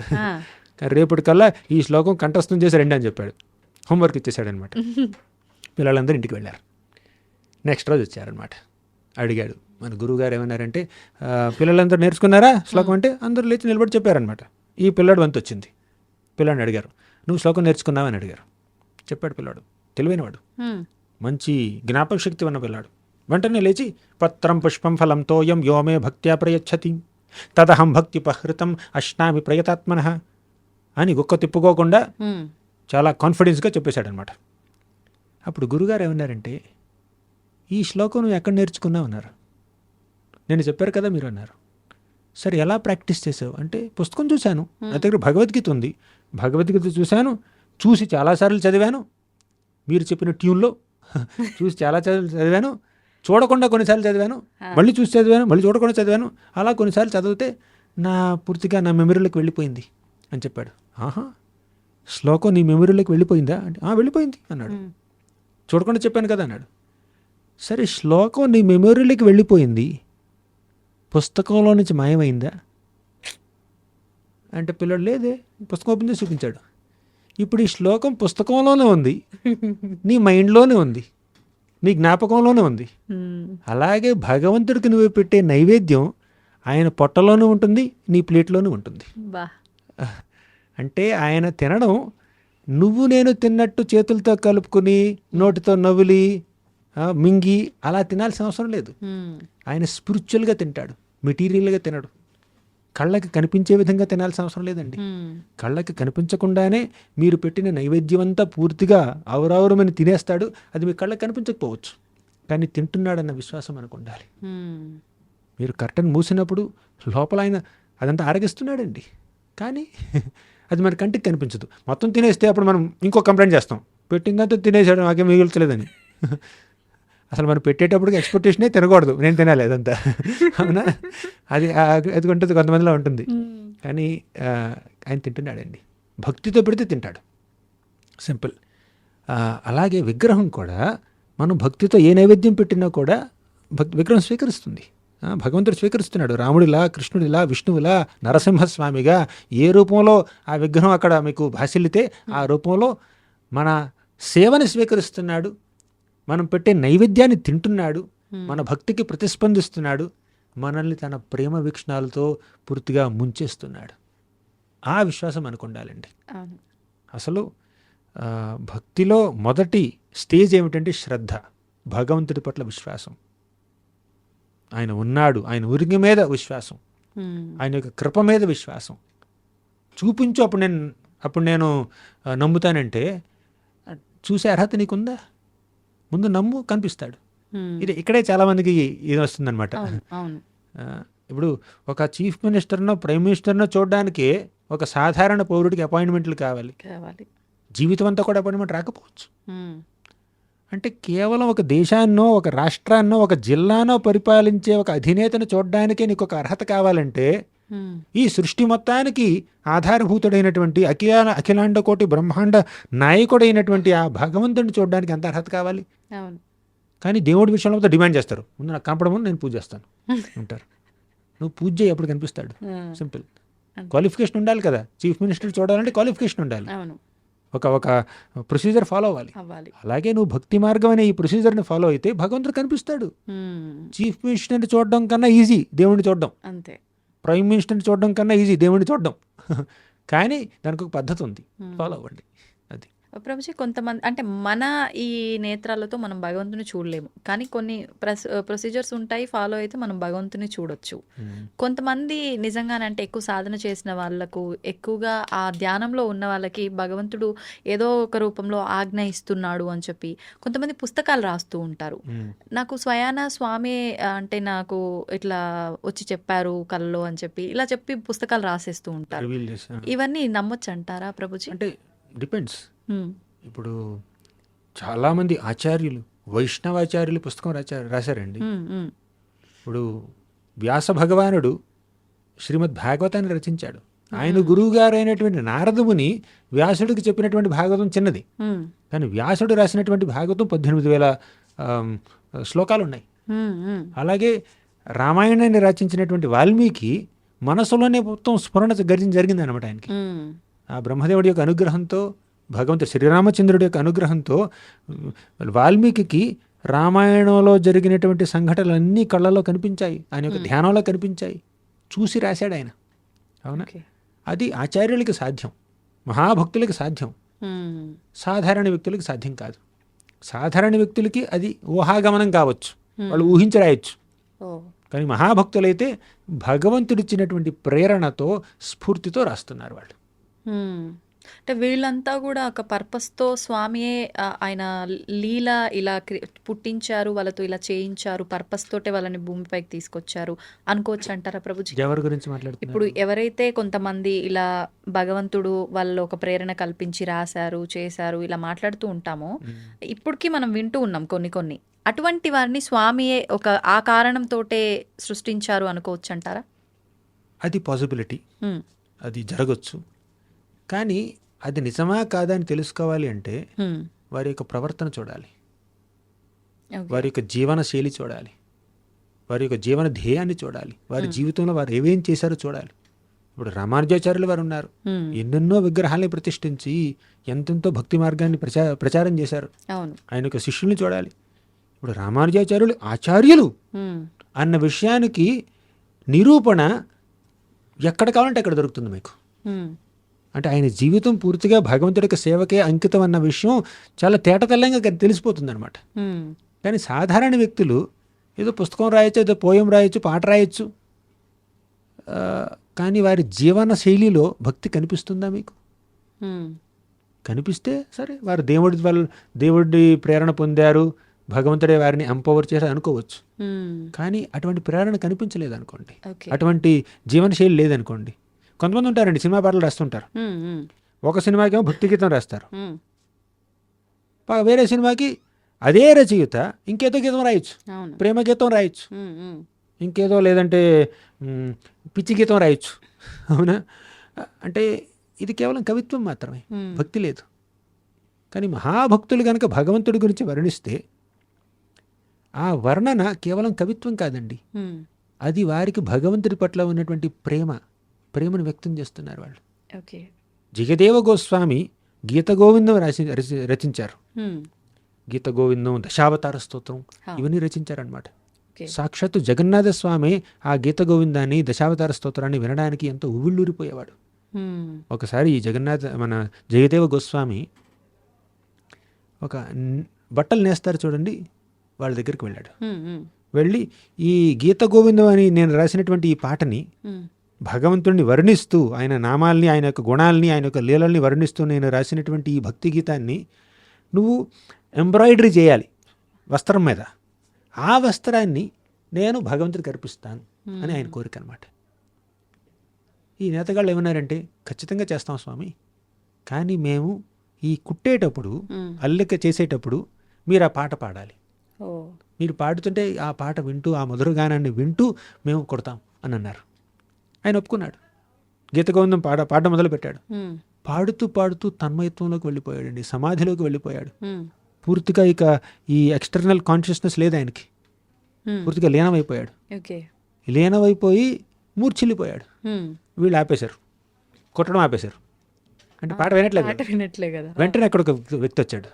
రేపటికల్లా ఈ శ్లోకం కంఠస్థం చేసి రండి అని చెప్పాడు. హోంవర్క్ ఇచ్చేసాడు అనమాట. పిల్లలందరూ ఇంటికి వెళ్ళారు. నెక్స్ట్ రోజు వచ్చారనమాట. అడిగాడు మన గురువుగారు ఏమన్నారంటే, పిల్లలందరూ నేర్చుకున్నారా శ్లోకం అంటే? అందరూ లేచి నిలబడి చెప్పారనమాట. ఈ పిల్లాడు వంతు వచ్చింది. పిల్లాడిని అడిగారు, నువ్వు శ్లోకం నేర్చుకున్నావు అని అడిగారు. చెప్పాడు పిల్లాడు, తెలివైనవాడు, మంచి జ్ఞాపక శక్తి ఉన్న పిల్లాడు. వెంటనే లేచి పత్రం పుష్పం ఫలం తోయం యోమే భక్త్యా ప్రయచ్చతి తదహం భక్త్యుపహృతం అశ్నామి ప్రయతాత్మనః అని గుక్క తిప్పుకోకుండా చాలా కాన్ఫిడెన్స్గా చెప్పేశాడనమాట. అప్పుడు గురుగారు ఏమన్నారంటే, ఈ శ్లోకం నువ్వు ఎక్కడ నేర్చుకున్నావు అన్నారు. నేను చెప్పారు కదా మీరు అన్నారు. సరే ఎలా ప్రాక్టీస్ చేసావు అంటే, పుస్తకం చూశాను, నా దగ్గర భగవద్గీత ఉంది, భగవద్గీత చూశాను, చూసి చాలాసార్లు చదివాను, మీరు చెప్పిన ట్యూన్లో చూసి చాలాసార్లు చదివాను, చూడకుండా కొన్నిసార్లు చదివాను, మళ్ళీ చూసి చదివాను, మళ్ళీ చూడకుండా చదివాను, అలా కొన్నిసార్లు చదివితే పూర్తిగా నా మెమరీలోకి వెళ్ళిపోయింది అని చెప్పాడు. ఆహా, శ్లోకం నీ మెమరీలోకి వెళ్ళిపోయిందా అంటే, వెళ్ళిపోయింది అన్నాడు. చూడకుండా చెప్పాను కదా అన్నాడు. సరే, శ్లోకం నీ మెమరీలోకి వెళ్ళిపోయింది, పుస్తకంలో నుంచి మాయమైందా అంటే, పిల్లడు లేదే, పుస్తకం ఓపెన్ చేసి చూపించాడు. ఇప్పుడు ఈ శ్లోకం పుస్తకంలోనే ఉంది, నీ మైండ్లోనే ఉంది, నీ జ్ఞాపకంలోనే ఉంది. అలాగే భగవంతుడికి నువ్వు పెట్టే నైవేద్యం ఆయన పొట్టలోనూ ఉంటుంది, నీ ప్లేట్లోనూ ఉంటుంది. అంటే ఆయన తినడం నువ్వు నేను తిన్నట్టు చేతులతో కలుపుకుని నోటితో నవ్వులి మింగి అలా తినాల్సిన అవసరం లేదు. ఆయన స్పిరిచువల్గా తింటాడు, మెటీరియల్గా తినడు. కళ్ళకి కనిపించే విధంగా తినాల్సిన అవసరం లేదండి. కళ్ళకి కనిపించకుండానే మీరు పెట్టిన నైవేద్యం అంతా పూర్తిగా అవరావరమని తినేస్తాడు. అది మీ కళ్ళకి కనిపించకపోవచ్చు, కానీ తింటున్నాడన్న విశ్వాసం మనకు ఉండాలి. మీరు కర్టన్ మూసినప్పుడు లోపల ఆయన అదంతా ఆరగిస్తున్నాడండి, కానీ అది మన కంటికి కనిపించదు. మొత్తం తినేస్తే అప్పుడు మనం ఇంకో కంప్లైంట్ చేస్తాం, పెట్టిందంతా తినేసాడు నాకేం మిగుల్చలేదని. అసలు మనం పెట్టేటప్పటికి ఎక్స్పెక్టేషనే తినకూడదు, నేను తినాలి అదంతా, అవునా? అది ఉంటుంది, కొంతమందిలో ఉంటుంది. కానీ ఆయన తింటున్నాడండి, భక్తితో పెడితే తింటాడు, సింపుల్. అలాగే విగ్రహం కూడా మనం భక్తితో ఏ నైవేద్యం పెట్టినా కూడా విగ్రహం స్వీకరిస్తుంది. భగవంతుడు స్వీకరిస్తున్నాడు. రాముడిలా, కృష్ణుడిలా, విష్ణువులా, నరసింహస్వామిగా ఏ రూపంలో ఆ విగ్రహం అక్కడ మీకు భాసిల్లితే ఆ రూపంలో మన సేవని స్వీకరిస్తున్నాడు, మనం పెట్టే నైవేద్యాన్ని తింటున్నాడు, మన భక్తికి ప్రతిస్పందిస్తున్నాడు, మనల్ని తన ప్రేమ వీక్షణాలతో పూర్తిగా ముంచేస్తున్నాడు. ఆ విశ్వాసం మనకు ఉండాలండి. అసలు భక్తిలో మొదటి స్టేజ్ ఏమిటంటే శ్రద్ధ, భగవంతుడి పట్ల విశ్వాసం. ఆయన ఉన్నాడు, ఆయన ఉరికి మీద విశ్వాసం, ఆయన యొక్క కృప మీద విశ్వాసం. చూపించు అప్పుడు నేను నమ్ముతానంటే చూసే అర్హత నీకుందా? ముందు నమ్ము, కనిపిస్తాడు. ఇక్కడే చాలామందికి ఇది వస్తుందన్నమాట. ఇప్పుడు ఒక చీఫ్ మినిస్టర్నో ప్రైమ్ మినిస్టర్నో చూడడానికి ఒక సాధారణ పౌరుడికి అపాయింట్మెంట్లు కావాలి. జీవితం అంతా కూడా అపాయింట్మెంట్ రాకపోవచ్చు. అంటే కేవలం ఒక దేశాన్నో, ఒక రాష్ట్రాన్నో, ఒక జిల్లానో పరిపాలించే ఒక అధినేతను చూడడానికే నీకు ఒక అర్హత కావాలంటే ఈ సృష్టి మొత్తానికి ఆధారభూతుడైనటువంటి అఖిలాండ కోటి బ్రహ్మాండ నాయకుడైనటువంటి ఆ భగవంతుడిని చూడడానికి ఎంత అర్హత కావాలి? కానీ దేవుడి విషయంలో డిమాండ్ చేస్తారు, ముందు నాకు కనపడము, నేను పూజ చేస్తాను అంటారు. నువ్వు పూజ చేయి, అప్పుడు కనిపిస్తాడు. సింపుల్. క్వాలిఫికేషన్ ఉండాలి కదా, చీఫ్ మినిస్టర్ చూడాలంటే క్వాలిఫికేషన్ ఉండాలి, ఒక ప్రొసీజర్ ఫాలో అవ్వాలి. అలాగే నువ్వు భక్తి మార్గం అనే ఈ ప్రొసీజర్ని ఫాలో అయితే భగవంతుడు కనిపిస్తాడు. చీఫ్ మినిస్టర్ని చూడడం కన్నా ఈజీ దేవుడిని చూడడం, అంతే. ప్రైమ్ మినిస్టర్ని చూడడం కన్నా ఈజీ దేవుడిని చూడడం. కానీ దానికి ఒక పద్ధతి ఉంది, ఫాలో అవ్వండి. అది ప్రభుజీ, కొంతమంది అంటే మన ఈ నేత్రాలతో మనం భగవంతుని చూడలేము, కానీ కొన్ని ప్రొసీజర్స్ ఉంటాయి, ఫాలో అయితే మనం భగవంతుని చూడొచ్చు. కొంతమంది నిజంగానే అంటే ఎక్కువ సాధన చేసిన వాళ్ళకు, ఎక్కువగా ఆ ధ్యానంలో ఉన్న వాళ్ళకి భగవంతుడు ఏదో ఒక రూపంలో ఆజ్ఞ ఇస్తున్నాడు అని చెప్పి కొంతమంది పుస్తకాలు రాస్తూ ఉంటారు. నాకు స్వయాన స్వామి అంటే నాకు ఇట్లా వచ్చి చెప్పారు కల్లో అని చెప్పి ఇలా చెప్పి పుస్తకాలు రాసేస్తూ ఉంటారు. ఇవన్నీ నమ్మొచ్చు అంటారా ప్రభుజీ? అంటే డిపెండ్స్. ఇప్పుడు చాలామంది ఆచార్యులు, వైష్ణవాచార్యులు పుస్తకం రాశారండి. ఇప్పుడు వ్యాస భగవానుడు శ్రీమద్ భాగవతాన్ని రచించాడు. ఆయన గురువు గారు అయినటువంటి నారదముని వ్యాసుడికి చెప్పినటువంటి భాగవతం చిన్నది, కానీ వ్యాసుడు రాసినటువంటి భాగవతం 18,000 శ్లోకాలు ఉన్నాయి. అలాగే రామాయణాన్ని రచించినటువంటి వాల్మీకి మనసులోనే మొత్తం స్ఫురణ జరిగింది అనమాట ఆయనకి. ఆ బ్రహ్మదేవుడి యొక్క అనుగ్రహంతో, భగవంతుడు శ్రీరామచంద్రుడి యొక్క అనుగ్రహంతో వాల్మీకి రామాయణంలో జరిగినటువంటి సంఘటనలన్నీ కళ్ళలో కనిపించాయి, ఆయన యొక్క ధ్యానంలో కనిపించాయి, చూసి రాశాడు ఆయన. అవునా? అది ఆచార్యులకి సాధ్యం, మహాభక్తులకి సాధ్యం, సాధారణ వ్యక్తులకి సాధ్యం కాదు. సాధారణ వ్యక్తులకి అది ఊహాగమనం కావచ్చు, వాళ్ళు ఊహించి రాయొచ్చు. కానీ మహాభక్తులైతే భగవంతుడిచ్చినటువంటి ప్రేరణతో, స్ఫూర్తితో రాస్తున్నారు వాళ్ళు. అంటే వీళ్ళంతా కూడా ఒక పర్పస్తో స్వామియే ఆయన లీల ఇలా పుట్టించారు, వాళ్ళతో ఇలా చేయించారు, పర్పస్ తోటే వాళ్ళని భూమిపైకి తీసుకొచ్చారు అనుకోవచ్చు అంటారా ప్రభుజీ? ఎవరి గురించి మాట్లాడుతున్నారు? ఇప్పుడు ఎవరైతే కొంతమంది ఇలా భగవంతుడు వాళ్ళు ఒక ప్రేరణ కల్పించి రాశారు, చేశారు, ఇలా మాట్లాడుతూ ఉంటామో ఇప్పటికీ మనం వింటూ ఉన్నాం కొన్ని. అటువంటి వారిని స్వామియే ఆ కారణంతోటే సృష్టించారు అనుకోవచ్చు అంటారా? అది పాసిబిలిటీ, అది జరగచ్చు. కానీ అది నిజమా కాదా అని తెలుసుకోవాలి అంటే వారి యొక్క ప్రవర్తన చూడాలి, వారి యొక్క జీవన శైలి చూడాలి, వారి యొక్క జీవన ధ్యేయాన్ని చూడాలి, వారి జీవితంలో వారు ఏమేం చేశారో చూడాలి. ఇప్పుడు రామానుజాచార్యులు వారు ఉన్నారు, ఎన్నెన్నో విగ్రహాలని ప్రతిష్ఠించి ఎంతెంతో భక్తి మార్గాన్ని ప్రచారం చేశారు. ఆయన యొక్క శిష్యుల్ని చూడాలి. ఇప్పుడు రామానుజాచార్యులు ఆచార్యులు అన్న విషయానికి నిరూపణ ఎక్కడ కావాలంటే అక్కడ దొరుకుతుంది మీకు. అంటే ఆయన జీవితం పూర్తిగా భగవంతుడి యొక్క సేవకే అంకితం అన్న విషయం చాలా తేటతెల్లంగా తెలిసిపోతుంది అనమాట. కానీ సాధారణ వ్యక్తులు ఏదో పుస్తకం రాయొచ్చు, ఏదో పోయం రాయొచ్చు, పాట రాయొచ్చు, కానీ వారి జీవన శైలిలో భక్తి కనిపిస్తుందా మీకు? కనిపిస్తే సరే, వారు దేవుడి ప్రేరణ పొందారు, భగవంతుడే వారిని ఎంపవర్ చేసి అనుకోవచ్చు. కానీ అటువంటి ప్రేరణ కనిపించలేదు అనుకోండి, అటువంటి జీవనశైలి లేదనుకోండి. కొంతమంది ఉంటారండి, సినిమా పాటలు రాస్తుంటారు. ఒక సినిమాకేమో భక్తి గీతం రాస్తారు, వేరే సినిమాకి అదే రచయిత ఇంకేదో గీతం రాయొచ్చు, ప్రేమ గీతం రాయొచ్చు, ఇంకేదో లేదంటే పిచ్చి గీతం రాయొచ్చు. అవునా? అంటే ఇది కేవలం కవిత్వం మాత్రమే, భక్తి లేదు. కానీ మహాభక్తులు కనుక భగవంతుడి గురించి వర్ణిస్తే ఆ వర్ణన కేవలం కవిత్వం కాదండి, అది వారికి భగవంతుడి పట్ల ఉన్నటువంటి ప్రేమను వ్యక్తం చేస్తున్నారు వాళ్ళు. జగదేవ గోస్వామి గీత గోవిందం రచించారు. గీత గోవిందం, దశావతార స్తోత్రం, ఇవన్నీ రచించారనమాట. సాక్షాత్తు జగన్నాథ స్వామి ఆ గీత గోవిందాన్ని, దశావతార స్తోత్రాన్ని వినడానికి ఎంతో ఉవ్విళ్ళూరిపోయేవాడు. ఒకసారి ఈ మన జగదేవ గోస్వామి ఒక బట్టలు నేస్తారు చూడండి, వాళ్ళ దగ్గరికి వెళ్ళాడు. వెళ్ళి ఈ గీత గోవిందం అని నేను రాసినటువంటి ఈ పాటని భగవంతుడిని వర్ణిస్తూ, ఆయన నామాల్ని, ఆయన యొక్క గుణాలని, ఆయన యొక్క లీలల్ని వర్ణిస్తూ నేను రాసినటువంటి ఈ భక్తి గీతాన్ని నువ్వు ఎంబ్రాయిడరీ చేయాలి వస్త్రం మీద, ఆ వస్త్రాన్ని నేను భగవంతుడికి అర్పిస్తాను అని ఆయన కోరిక అనమాట. ఈ నేతగాళ్ళు ఏమన్నారంటే, ఖచ్చితంగా చేస్తాం స్వామి, కానీ మేము ఈ కుట్టేటప్పుడు, అల్లిక చేసేటప్పుడు మీరు ఆ పాట పాడాలి. మీరు పాడుతుంటే ఆ పాట వింటూ, ఆ మధుర గానాన్ని వింటూ మేము కొడతాం అని అన్నారు. ఆయన ఒప్పుకున్నాడు. గీత గోవిందం పాట మొదలు పెట్టాడు. పాడుతూ పాడుతూ తన్మయత్వంలోకి వెళ్ళిపోయాడండి, సమాధిలోకి వెళ్ళిపోయాడు. పూర్తిగా ఇక ఈ ఎక్స్టర్నల్ కాన్షియస్నెస్ లేదు ఆయనకి, పూర్తిగా లీనమైపోయాడు. లీనమైపోయి మూర్ఛిల్లిపోయాడు. వీళ్ళు ఆపేశారు, కొట్టడం ఆపేశారు. అంటే పాట వినట్లే కదా. వెంటనే అక్కడ ఒక వ్యక్తి వచ్చాడు.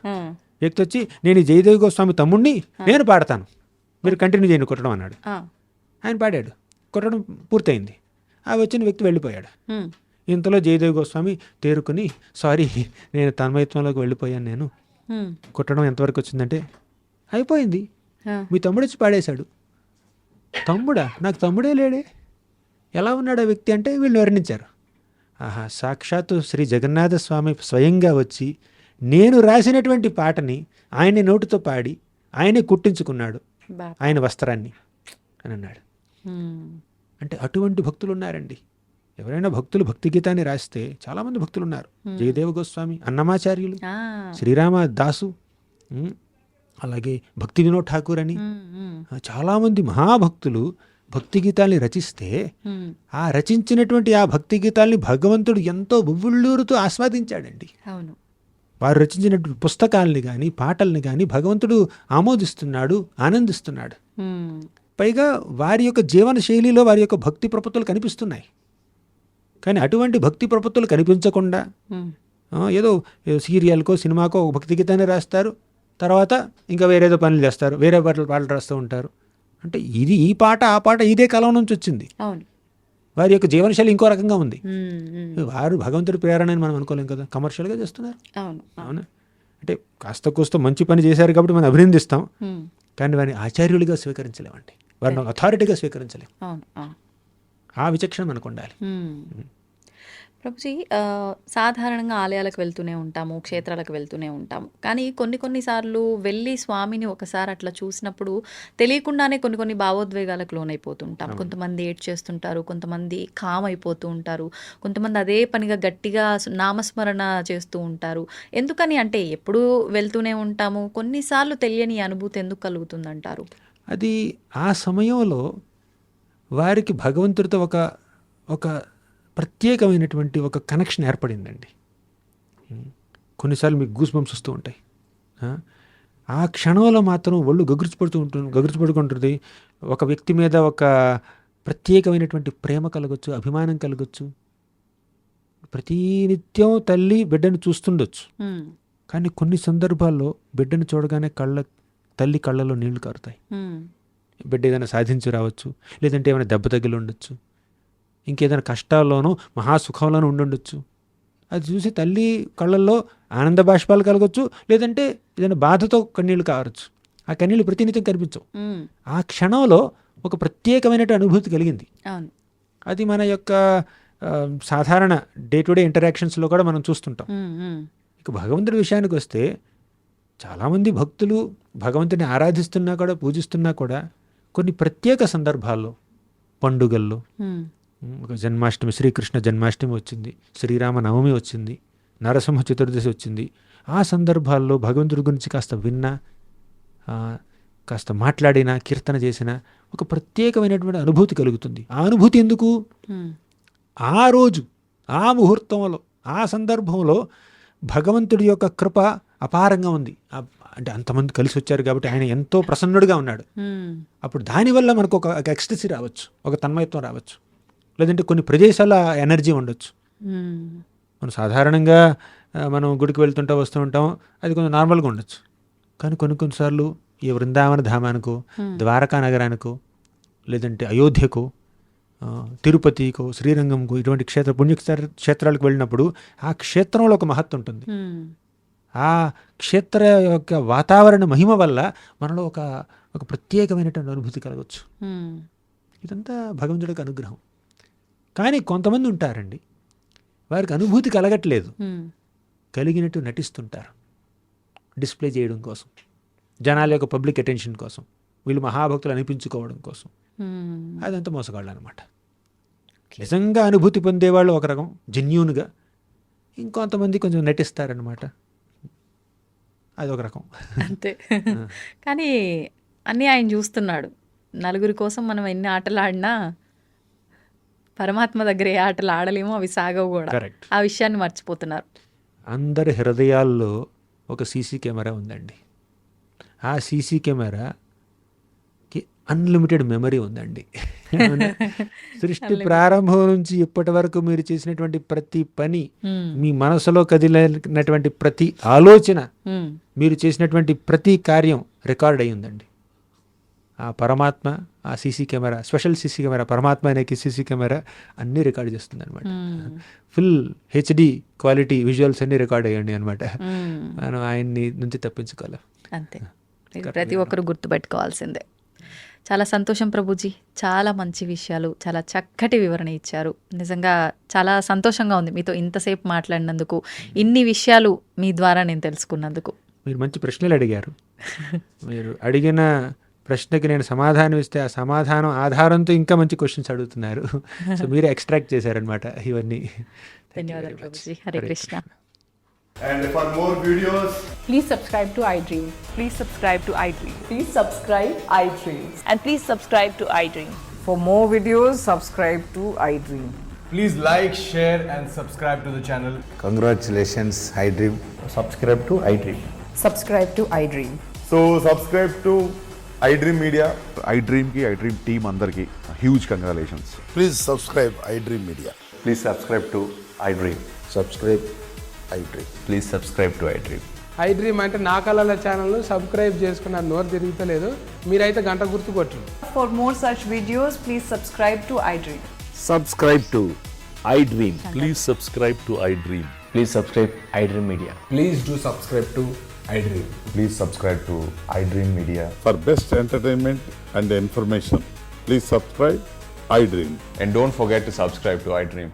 వ్యక్తి వచ్చి, నేను ఈ జయదేవ్ గోస్వామి తమ్ముడిని, నేను పాడతాను, మీరు కంటిన్యూ చేయండి కొట్టడం అన్నాడు. ఆయన పాడాడు, కొట్టడం పూర్తయింది. ఆ వచ్చిన వ్యక్తి వెళ్ళిపోయాడు. ఇంతలో జయదేవ్ గోస్వామి తేరుకుని, సారీ, నేను తన్మయత్వంలోకి వెళ్ళిపోయాను, నేను కొట్టడం ఎంతవరకు వచ్చిందంటే, అయిపోయింది, మీ తమ్ముడు వచ్చి పాడేశాడు. తమ్ముడా? నాకు తమ్ముడే లేడే, ఎలా ఉన్నాడు ఆ వ్యక్తి అంటే వీళ్ళు వర్ణించారు. ఆహా, సాక్షాత్తు శ్రీ జగన్నాథ స్వామి స్వయంగా వచ్చి నేను రాసినటువంటి పాటని ఆయన నోటితో పాడి ఆయనే కుట్టించుకున్నాడు ఆయన వస్త్రాన్ని అని అన్నాడు. అంటే అటువంటి భక్తులు ఉన్నారండి. ఎవరైనా భక్తులు భక్తి గీతాన్ని రాస్తే చాలామంది భక్తులు ఉన్నారు. జయదేవ గోస్వామి, అన్నమాచార్యులు, శ్రీరామ దాసు, అలాగే భక్తి వినోద్ ఠాకూర్ అని చాలామంది మహాభక్తులు భక్తి గీతాల్ని రచిస్తే ఆ రచించినటువంటి ఆ భక్తి గీతాల్ని భగవంతుడు ఎంతో బువ్వుళ్ళూరుతో ఆస్వాదించాడండి. వారు రచించినటువంటి పుస్తకాలని కానీ పాటల్ని కానీ భగవంతుడు ఆమోదిస్తున్నాడు, ఆనందిస్తున్నాడు. పైగా వారి యొక్క జీవన శైలిలో వారి యొక్క భక్తి ప్రపత్తులు కనిపిస్తున్నాయి. కానీ అటువంటి భక్తి ప్రపత్తులు కనిపించకుండా ఏదో సీరియల్కో సినిమాకో ఒక భక్తి గీతాన్ని రాస్తారు, తర్వాత ఇంకా వేరేదో పనులు చేస్తారు, వేరే పాటలు రాస్తూ ఉంటారు. అంటే ఇది ఈ పాట ఆ పాట ఇదే కాలం నుంచి వచ్చింది. వారి యొక్క జీవనశైలి ఇంకో రకంగా ఉంది. వారు భగవంతుడి ప్రేరణ అని మనం అనుకోలేం కదా, కమర్షియల్గా చేస్తున్నారు. అవునా? అంటే కాస్త కూస్త మంచి పని చేశారు కాబట్టి మనం అభినందిస్తాం, కానీ వారిని ఆచార్యులుగా స్వీకరించలేమండి, వారిని అథారిటీగా స్వీకరించలేం. ఆ విచక్షణ మనకు ఉండాలి. ప్రభుజీ, సాధారణంగా ఆలయాలకు వెళ్తూనే ఉంటాము, క్షేత్రాలకు వెళ్తూనే ఉంటాము. కానీ కొన్నిసార్లు వెళ్ళి స్వామిని ఒకసారి అట్లా చూసినప్పుడు తెలియకుండానే కొన్ని భావోద్వేగాలకు లోనైపోతుంటాం. కొంతమంది ఏడ్ చేస్తుంటారు, కొంతమంది కామ్ అయిపోతూ ఉంటారు, కొంతమంది అదే పనిగా గట్టిగా నామస్మరణ చేస్తూ ఉంటారు. ఎందుకని అంటే ఎప్పుడూ వెళ్తూనే ఉంటాము, కొన్నిసార్లు తెలియని అనుభూతి ఎందుకు కలుగుతుందంటారు? అది ఆ సమయంలో వారికి భగవంతుడితో ఒక ప్రత్యేకమైనటువంటి ఒక కనెక్షన్ ఏర్పడిందండి. కొన్నిసార్లు మీకు గూస్ బంప్స్ వస్తూ ఉంటాయి. ఆ క్షణంలో మాత్రం ఒళ్ళు గగుర్చిపడుకుంటుంది. ఒక వ్యక్తి మీద ఒక ప్రత్యేకమైనటువంటి ప్రేమ కలగొచ్చు, అభిమానం కలగొచ్చు. ప్రతినిత్యం తల్లి బిడ్డను చూస్తుండొచ్చు, కానీ కొన్ని సందర్భాల్లో బిడ్డను చూడగానే తల్లి కళ్ళలో నీళ్లు కారుతాయి. బిడ్డ ఏదైనా సాధించి రావచ్చు, లేదంటే ఏమైనా దెబ్బ తగిలి ఉండొచ్చు, ఇంకేదైనా కష్టాల్లోనూ మహాసుఖంలోనూ ఉండుండొచ్చు. అది చూసి తల్లి కళ్ళల్లో ఆనంద బాష్పాలు కలగొచ్చు, లేదంటే ఏదైనా బాధతో కన్నీళ్ళు కావచ్చు. ఆ కన్నీళ్ళు ప్రతినిత్యం కనిపించవు. ఆ క్షణంలో ఒక ప్రత్యేకమైన అనుభూతి కలిగింది. అది మన యొక్క సాధారణ డే టు డే ఇంటరాక్షన్స్లో కూడా మనం చూస్తుంటాం. ఉమ్. ఇక భగవంతుడి విషయానికి వస్తే చాలామంది భక్తులు భగవంతుని ఆరాధిస్తున్నా కూడా పూజిస్తున్నా కూడా కొన్ని ప్రత్యేక సందర్భాల్లో, పండుగల్లో, ఉమ్. ఒక జన్మాష్టమి, శ్రీకృష్ణ జన్మాష్టమి వచ్చింది, శ్రీరామ నవమి వచ్చింది, నరసింహ చతుర్దశి వచ్చింది. ఆ సందర్భాల్లో భగవంతుడి గురించి కాస్త విన్నా, కాస్త మాట్లాడినా, కీర్తన చేసినా ఒక ప్రత్యేకమైనటువంటి అనుభూతి కలుగుతుంది. ఆ అనుభూతి ఎందుకు? ఉమ్. ఆ రోజు, ఆ ముహూర్తంలో, ఆ సందర్భంలో భగవంతుడి యొక్క కృప అపారంగా ఉంది. అంటే అంతమంది కలిసి వచ్చారు కాబట్టి ఆయన ఎంతో ప్రసన్నుడిగా ఉన్నాడు. ఉమ్. అప్పుడు దానివల్ల మనకు ఒక ఎక్స్టసీ రావచ్చు, ఒక తన్మయత్వం రావచ్చు, లేదంటే కొన్ని ప్రదేశాల ఎనర్జీ ఉండొచ్చు. ఉమ్. మనం సాధారణంగా మనం గుడికి వెళ్తుంటా వస్తూ ఉంటాం, అది కొంచెం నార్మల్గా ఉండొచ్చు. కానీ కొన్నిసార్లు ఈ వృందావన ధామానికో, ద్వారకా నగరానికో, లేదంటే అయోధ్యకో, తిరుపతికో, శ్రీరంగంకో, ఇటువంటి పుణ్యక్షేత్రాలకు వెళ్ళినప్పుడు ఆ క్షేత్రంలో ఒక మహత్వం ఉంటుంది. ఉమ్. ఆ క్షేత్ర యొక్క వాతావరణ మహిమ వల్ల మనలో ఒక ప్రత్యేకమైనటువంటి అనుభూతి కలగవచ్చు. ఉమ్. ఇదంతా భగవంతుడికి అనుగ్రహం. కానీ కొంతమంది ఉంటారండి, వారికి అనుభూతి కలగట్లేదు, ఉమ్. కలిగినట్టు నటిస్తుంటారు డిస్ప్లే చేయడం కోసం, జనాల యొక్క పబ్లిక్ అటెన్షన్ కోసం, వీళ్ళు మహాభక్తులు అనిపించుకోవడం కోసం. ఉమ్. అదంతా మోసగాళ్ళు అనమాట. నిజంగా అనుభూతి పొందేవాళ్ళు ఒక రకం జెన్యూన్గా, ఇంకొంతమంది కొంచెం నటిస్తారనమాట, అదొక రకం. అంతే. కానీ అన్నీ ఆయన చూస్తున్నాడు. నలుగురి కోసం మనం ఎన్ని ఆటలు ఆడినా పరమాత్మ దగ్గర ఏ ఆటలు ఆడలేమో, అవి సాగవు కూడా. కరెక్ట్. ఆ విషయాన్ని మర్చిపోతున్నారు. అందరి హృదయాల్లో ఒక సీసీ కెమెరా ఉందండి. ఆ సీసీ కెమెరాకి అన్లిమిటెడ్ మెమరీ ఉందండి. సృష్టి ప్రారంభం నుంచి ఇప్పటి వరకు మీరు చేసినటువంటి ప్రతి పని, మీ మనసులో కదిలినటువంటి ప్రతి ఆలోచన, మీరు చేసినటువంటి ప్రతి కార్యం రికార్డ్ అయి ఉందండి. ఆ పరమాత్మ, ఆ CC camera, special CC camera, పరమాత్మ అనే సీసీ కెమెరా అన్నీ రికార్డ్ చేస్తుంది అనమాట. ఫుల్ హెచ్డి క్వాలిటీ విజువల్స్ అన్నీ రికార్డ్ అయ్యండి అనమాట. మనం ఆయన్ని నుంచి తప్పించుకోలేం. అంతే, ఇది ప్రతి ఒక్కరు గుర్తుపెట్టుకోవాల్సిందే. చాలా సంతోషం ప్రభుజీ, చాలా మంచి విషయాలు, చాలా చక్కటి వివరణ ఇచ్చారు. నిజంగా చాలా సంతోషంగా ఉంది మీతో ఇంతసేపు మాట్లాడినందుకు, ఇన్ని విషయాలు మీ ద్వారా నేను తెలుసుకున్నందుకు. మీరు మంచి ప్రశ్నలు అడిగారు. మీరు అడిగిన ప్రశ్నకి నేను సమాధానం ఇస్తే ఆ సమాధానం ఆధారంతో ఇంకా మంచి క్వశ్చన్స్ అడుగుతున్నారు. సో మీరు ఎక్స్ట్రాక్ట్ చేశారనమాట ఇవన్నీ. ధన్యవాదాలు Prabhuji. Hare Krishna. And for more videos, Please subscribe to iDream. Please subscribe to iDream. Please subscribe iDreams. And please subscribe to iDream. For more videos, subscribe to iDream. please like, share, and subscribe to the channel. Congratulations, iDream. Subscribe to iDream. Subscribe to iDream. So subscribe to iDream Media. iDream ki iDream team andarki huge congratulations. Please subscribe iDream Media. Please subscribe to iDream. Subscribe iDream. Please subscribe to iDream. iDream అంటే నా కళల ఛానల్ను subscribe చేసుకున్న నోరు తిరుగుతలేదు, మీరైతే గంట గుర్తు కొట్టండి. For more such videos, please subscribe to iDream. Subscribe to iDream. Please subscribe to iDream. Please subscribe iDream Media. Please do subscribe to iDream. Please subscribe to iDream Media. For best entertainment and information, please subscribe iDream. And don't forget to subscribe to iDream.